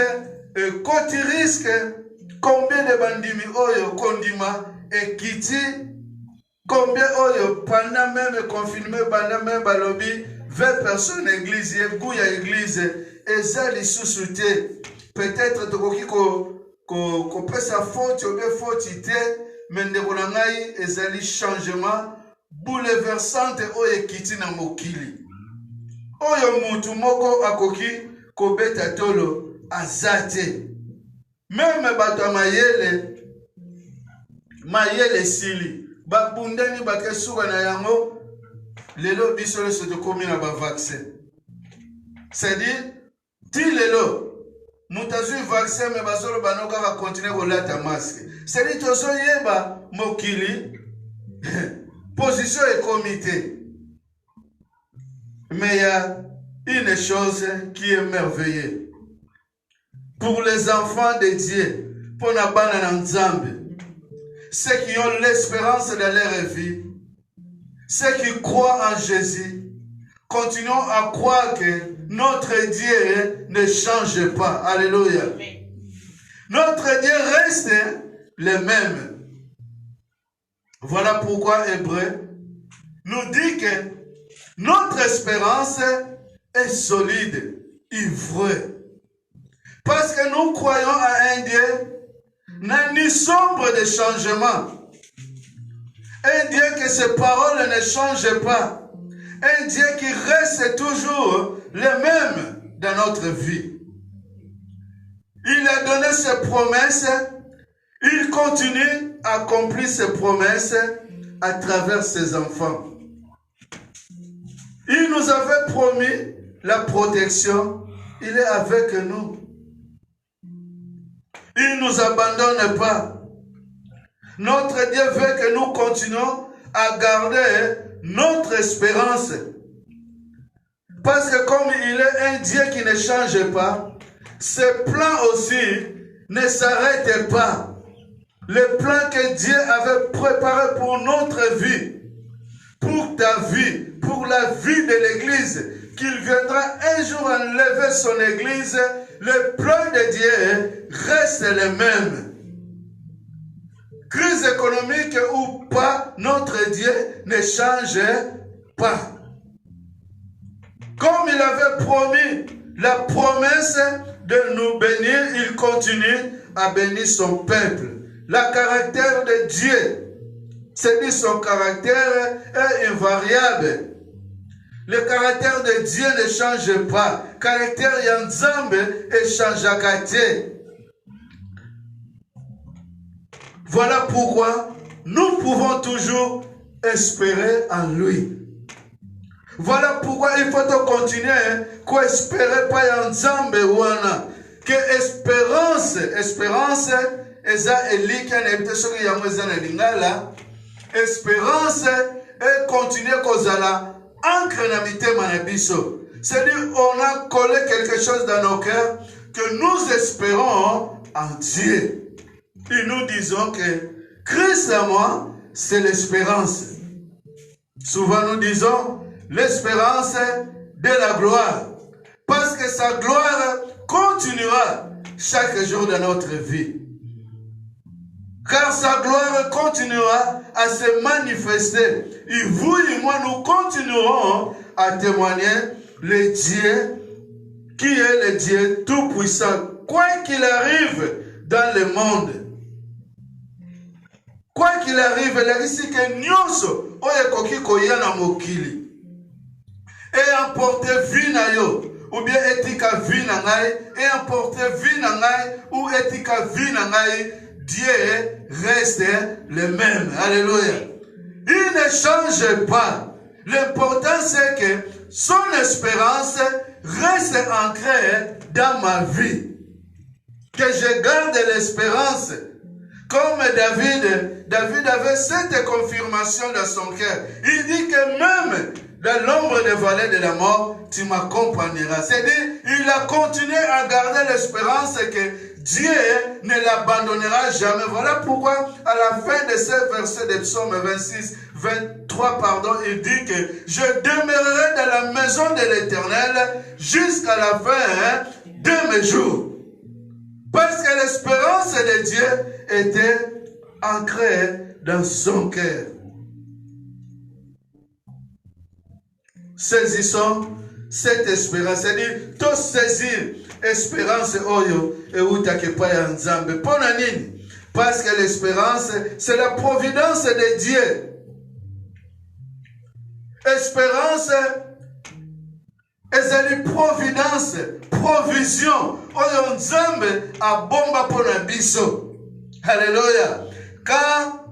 [SPEAKER 2] côté risque, combien de bandimi oyo kondima et kiti, combien oyo pendant même confinement pendant même balobi 20 personnes église ya église et ça les sous-souté. Peut-être tokoki ko pesa faute ou bien faute mais ndeko na ngai ezali changement bouleversante oyo ekiti na mokili. Oyo mutu moko akoki kobeta tolo azate. Même bato mayele sili babundani bakesuka na yango lelo biso leso tokomi na ba vaccin. C'est-à-dire ti lelo mutazui vaccin me bazolo banoka va continuer kolata masque. C'est-à-dire tozo yeba mokili position et comité. Mais il y a une chose qui est merveilleuse. Pour les enfants de Dieu, pour la banane Nzambe, ceux qui ont l'espérance de leur vie, ceux qui croient en Jésus, continuons à croire que notre Dieu ne change pas. Alléluia. Notre Dieu reste le même. Voilà pourquoi Hébreu nous dit que notre espérance est solide, est vraie. Parce que nous croyons à un Dieu ni sombre de changement. Un Dieu que ses paroles ne changent pas. Un Dieu qui reste toujours le même dans notre vie. Il a donné ses promesses. Il continue à accomplir ses promesses à travers ses enfants. Il nous avait promis la protection. Il est avec nous. Il ne nous abandonne pas. Notre Dieu veut que nous continuions à garder notre espérance. Parce que comme il est un Dieu qui ne change pas, ses plans aussi ne s'arrêtent pas. Le plan que Dieu avait préparé pour notre vie, pour ta vie, pour la vie de l'Église, qu'il viendra un jour enlever son Église, le plan de Dieu reste le même. Crise économique ou pas, notre Dieu ne change pas. Comme il avait promis la promesse de nous bénir, il continue à bénir son peuple. Le caractère de Dieu, c'est-à-dire son caractère est invariable. Le caractère de Dieu ne change pas. Le caractère de Nzambe ne change pas. Voilà pourquoi nous pouvons toujours espérer en lui. Voilà pourquoi il faut continuer à espérer pas en Nzambe wana. Que espérance eza elika na ebite soki yango eza na lingala. Espérance et continuer kozala ancre na mitema na biso. C'est-à-dire on a collé quelque chose dans nos cœurs que nous espérons en Dieu. Et nous disons que Christ à moi, c'est l'espérance. Souvent nous disons l'espérance de la gloire. Parce que sa gloire continuera chaque jour de notre vie. Car sa gloire continuera à se manifester. Et vous et moi, nous continuerons à témoigner le Dieu qui est le Dieu tout-puissant, quoi qu'il arrive dans le monde. Quoi qu'il arrive, la risque que nyonso oye koki koya na mokili et emporter vie na yo ou bien etika vie na ngai et emporter vie na ngai ou etika vie na ngai, Dieu reste le même. Alléluia. Il ne change pas. L'important c'est que son espérance reste ancrée dans ma vie. Que je garde l'espérance. Comme David avait cette confirmation dans son cœur. Il dit que même dans l'ombre des vallées de la mort, tu m'accompagneras. C'est-à-dire, il a continué à garder l'espérance que Dieu ne l'abandonnera jamais. Voilà pourquoi, à la fin de ce verset de Psaume 23, il dit que je demeurerai dans la maison de l'Éternel jusqu'à la fin de mes jours. Parce que l'espérance de Dieu était ancrée dans son cœur. Saisissons cette espérance. C'est-à-dire, tout saisir espérance oyo et utake pa ya nzambe. Pona nini? Parce que l'espérance, c'est la providence de Dieu. Espérance, ezali providence, provision. Oyo nzambe abomba pona biso. Alléluia. Quand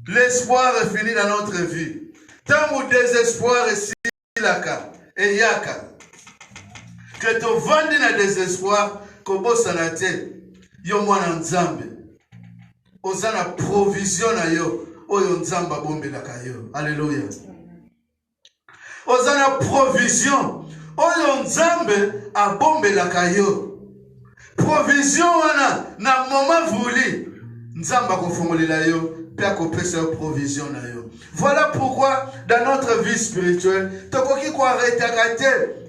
[SPEAKER 2] l'espoir est fini dans notre vie, tant ou désespoir est silaka et yaka, que tu vandi na désespoir, kobosana te, yo mwana nzambe, ozana provision na yo, oyo nzamba bombelaka yo. Alléluia. Ozana provision, oyo nzambe abombelaka yo. Provision wana na moment voulu, nzamba kofongolela yo, pe akopesa yo provision na yo. Voilà pourquoi dans notre vie spirituelle, tokoki ko arrêtaka te.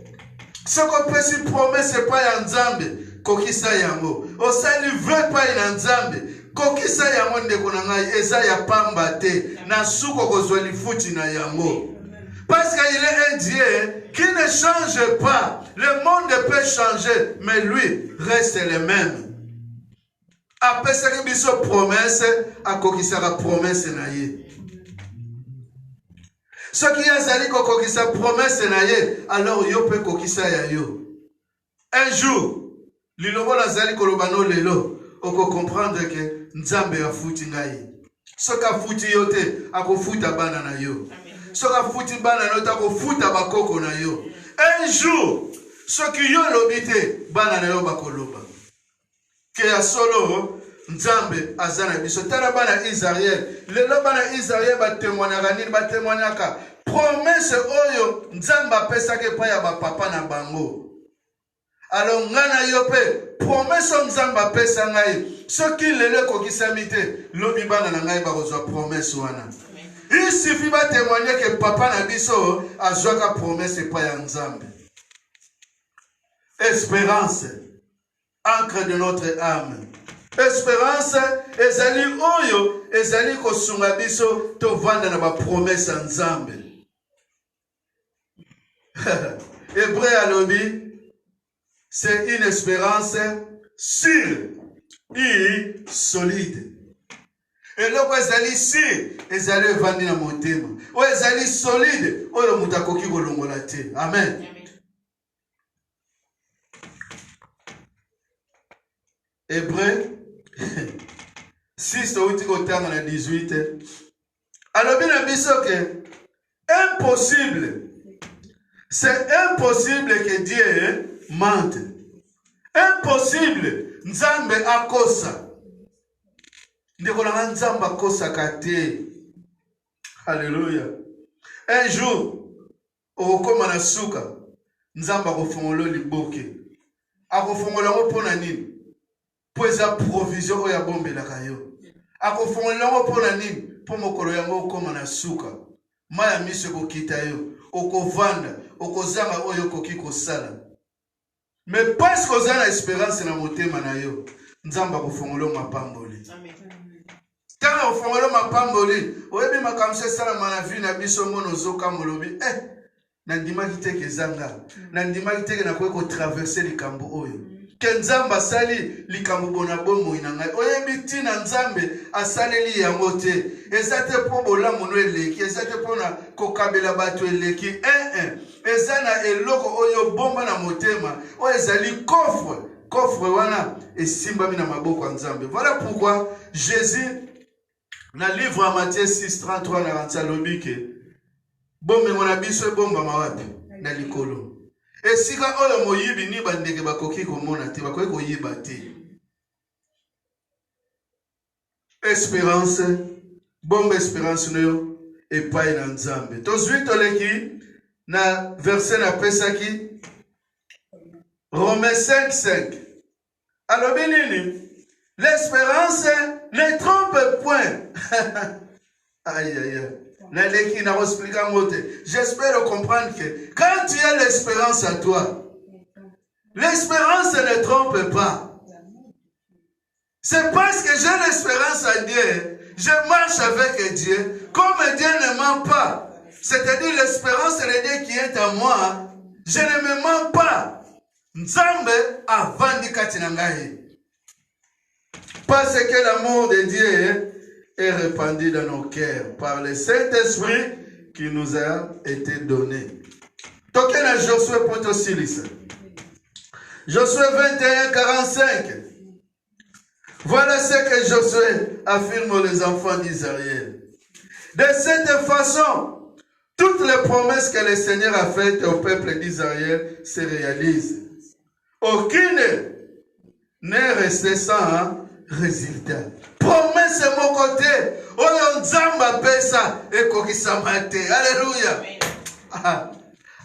[SPEAKER 2] Ce qu'on peut si promesse pas ya nzambe, kokisa yango. Osali veut pas ya nzambe, kokisa yango ndeko na ngai eza ya pamba te, na suko kozwa lifuti na yango. Parce qu'il est un Dieu qui ne change pas. Le monde peut changer, mais lui reste le même. Après ce que biso promesse, à kokisara promesse na ye. Ce qui a zali kokisa promesse na ye, alors yo pe kokisa ya yo. Un jour, lilobo la zali kolobano lelo, oko comprendre que nzambe ya futi ngai. Ce ka futi yote, ako futa bana na yo. Ce ka futi bana na yo, ako futa bakoko na yo. Un jour, ce qui yo lobite, bana na yo bakoloba. Que ya solo, nzambe azana biso. Tala bana Israël. Lelo bana Israël batemwanaka nini, batemwanaka. Promesse oyo, nzamba pesake pa ya bapapa na bango. Alors ngana yope, promesse nzamba pesa ngai. Soki lelo kokisamite, lobi bana na ngai bakozwa promesse wana. Il suffit de témoigner que papa na biso a joué promesse pa ya nzambe. Espérance, ancre de notre âme. Espérance, ezali oyo, ezali kosunga biso to vanda na ba promesse nzambe. Hébreu alobi, c'est une espérance sûre et solide. Et là, ezali sûre, ezali vandi na motema. O ezali solide, oyo mutakoki kolongola te. Amen. Hébreu 6 au 18. Alors bien abiso que impossible. C'est impossible que Dieu mente. Impossible. Nzambe akosa. Ndekolanga nzambe akosa kate. Alléluia. Un jour, okoma na suka, nzambe akofongolo liboke. Akofongolo ngo pona nini? Poeza provision oya bombelaka yo. Akofongolo ngo pona nini? Po mokolo yango okoma na suka. Maya miso kokita yo. Okovanda, okozanga oyo koki kosala. Mais parce que vous avez l'espérance na motema na yo, nzamba kofongolo mapamboli. Amen. Tana kofongolo mapamboli, oyebi makamse sala mana vie na biso ngono zoka molobi. nandimaki te ke zanga nandimaki te ke nakoki kotraverse likambo oyo ke nzambe asali likambo bona bomoi na ngai oyebi ntina nzambe asaleli yango te eza te mpo bolamu no eleki eza te mpo na kokabela bato eleki eza na eloko oyo bomba na motema oyo ezali coffre wana esimbami na maboko ya nzambe. Voilà pourquoi Jésus na livre ya Matthieu 6:33 na kanisa lobi ke bomengo na biso ebombama wapi na likolo esika oyo moyibi ni bandeke bakoki komona te bakoki koyiba te. Espérance bomba espérance noyo epai na nzambe. Tozwi toleki na verset na pesaki Romains 5:5. Alobi nini? L'espérance ne trompe point. Aïe aïe aïe. J'espère comprendre que quand tu as l'espérance à toi, l'espérance ne trompe pas. C'est parce que j'ai l'espérance à Dieu, je marche avec Dieu, comme Dieu ne ment pas. C'est-à-dire l'espérance de Dieu qui est en moi, je ne me mens pas. Nzambe avandi kati na ngai. Parce que l'amour de Dieu est répandu dans nos cœurs par le Saint-Esprit qui nous a été donné. Token à Josué Potosilis. Josué 21:45. Voilà ce que Josué affirme aux enfants d'Israël. De cette façon, toutes les promesses que le Seigneur a faites au peuple d'Israël se réalisent. Aucune n'est restée sans résultat. Promesse mon côté. Oyo nzamba pesa ekokisama te. Alléluia.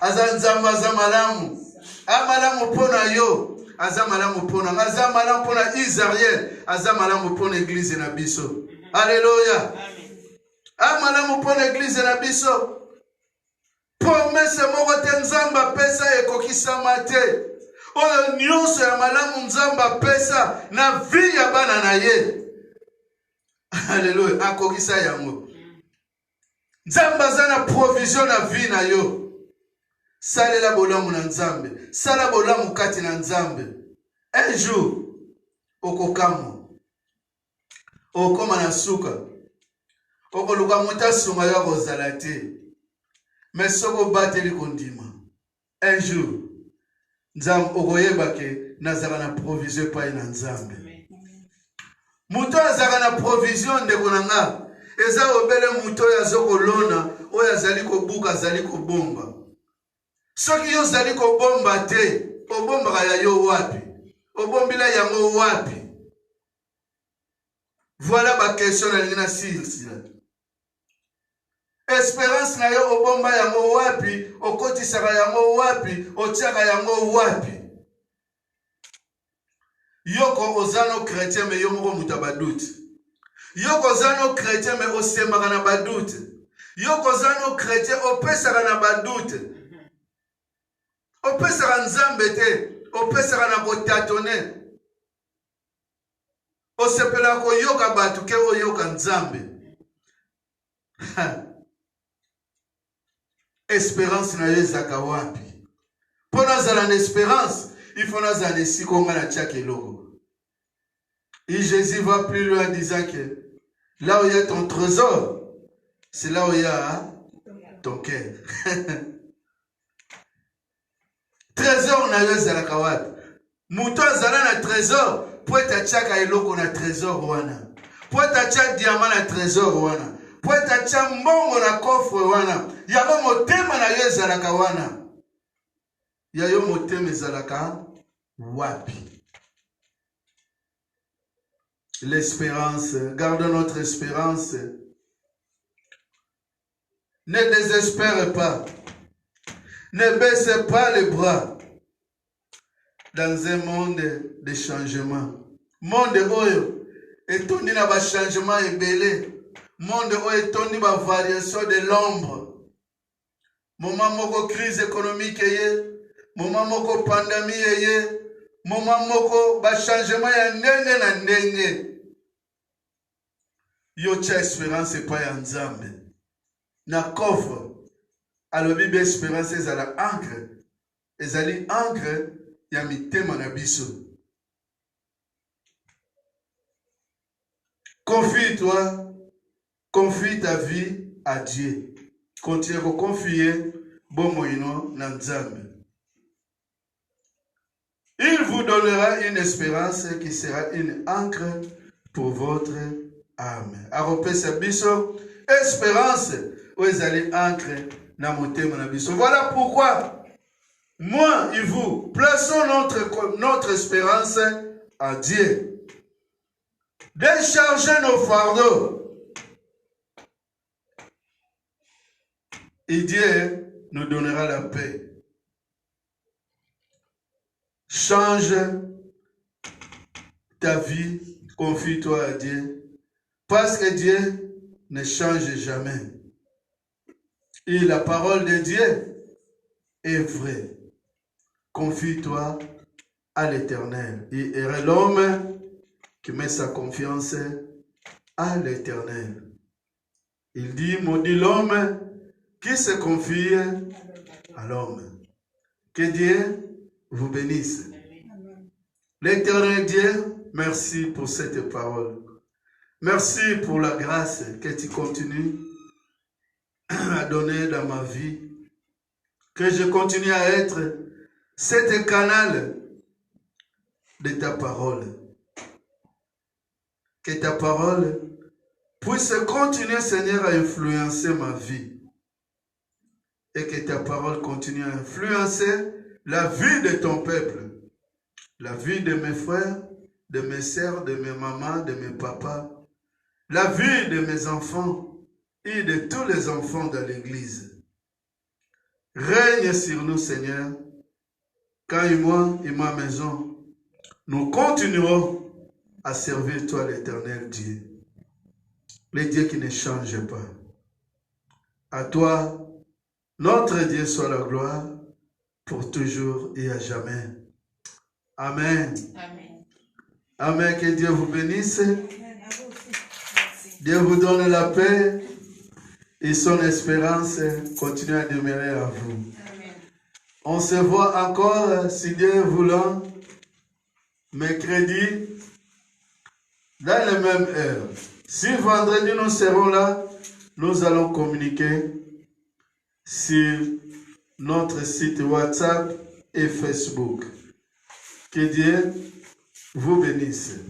[SPEAKER 2] Azanzamba azamalamu. Amalamu pona yo. Azamalamu pona. Azamalamu pona Israël. Azamalamu pona église na biso. Alléluia. Amalamu pona église na biso. Promesse mon côté nzamba pesa ekokisama te. Oyo nyonso ya malamu nzamba pesa na vie ya bana na ye. Alléluia. Akokisa yango. Nzamba zana provision na vie na yo. Salela bolamu na nzambe. Sala bolamu kati na nzambe. Un jour, okokamo. Okoma na suka. Okoluka mutasunga ya kozala te. Mais soko bateli kondima. Un jour, nzambe okoyeba ke nazala na provision pa na nzambe. Muto azaka na provision ndeko na nga. Eza obele muto ya zoko lona oyo azali kobuka azali kobomba. Soki yo zali kobomba te, obomba ya yo wapi? Obombila yango wapi? Voilà ma question na lina silsila. Espérance na yo obomba yango wapi? Okotisaka yango wapi? Otiaka yango wapi? Yoko ozano chrétien me yomoko muta badoute. Yoko ozano chrétien me osembaka na badoute. Yoko ozano chrétien opesaka na badoute. Opesaka nzambe te, opesaka na kotatone. Osepela ko yoka batu ke oyoka nzambe. Espérance na yezaka wapi? Pona zala na espérance, il faut na zala sikonga na tchake loko. Et Jésus va plus loin en disant que là où il y a ton trésor, c'est là où il y a ton cœur. Trésor na yezaka wapi? Muto zala na trésor, poeta tchaka eloko na trésor wana. Poeta tchaka diamant na trésor wana. Poeta tchaka mbongo na coffre wana. Yabo motema na yezaka wana. Yayo motema ezalaka wapi? L'espérance, gardons notre espérance. Ne désespère pas. Ne baisse pas les bras. Dans un monde de changement. Monde oyo etondi na ba changement ebele. Monde oyo etondi ba variation de l'ombre. Moment moko crise économique ye, moment moko pandémie ye, moment moko ba changement ya ndenge na ndenge. Yo cha espérance pa ya nzambe. Na coffre alobi be espérance ezala ancre ezali ancre ya mitema na biso. Confie ta vie à Dieu. Continue à confier bomoino na Nzambe. Il vous donnera une espérance qui sera une ancre pour votre âme. Aropesa biso espérance ou ezali ancre na motema na biso. Voilà pourquoi moi et vous plaçons notre espérance à Dieu. Déchargez nos fardeaux. Et Dieu nous donnera la paix. Change ta vie, confie-toi à Dieu, parce que Dieu ne change jamais. Et la parole de Dieu est vraie. Confie-toi à l'Éternel. Il est l'homme qui met sa confiance à l'Éternel. Il dit, maudit l'homme qui se confie à l'homme. Que Dieu vous bénisse. L'Éternel Dieu, merci pour cette parole. Merci pour la grâce que tu continues à donner dans ma vie. Que je continue à être cet canal de ta parole. Que ta parole puisse continuer, Seigneur, à influencer ma vie. Et que ta parole continue à influencer la vie de ton peuple, la vie de mes frères, de mes sœurs, de mes mamans, de mes papas, la vie de mes enfants et de tous les enfants de l'Église. Règne sur nous, Seigneur, quand moi et ma maison, nous continuerons à servir toi, l'Éternel Dieu, le Dieu qui ne change pas. À toi, notre Dieu, soit la gloire pour toujours et à jamais. Amen.
[SPEAKER 1] Amen.
[SPEAKER 2] Amen. Que Dieu vous bénisse. Dieu vous donne la paix et son espérance continue à demeurer à vous.
[SPEAKER 1] Amen.
[SPEAKER 2] On se voit encore, si Dieu voulant, mercredi, dans la même heure. Si vendredi nous serons là, nous allons communiquer sur notre site WhatsApp et Facebook. Que Dieu vous bénisse.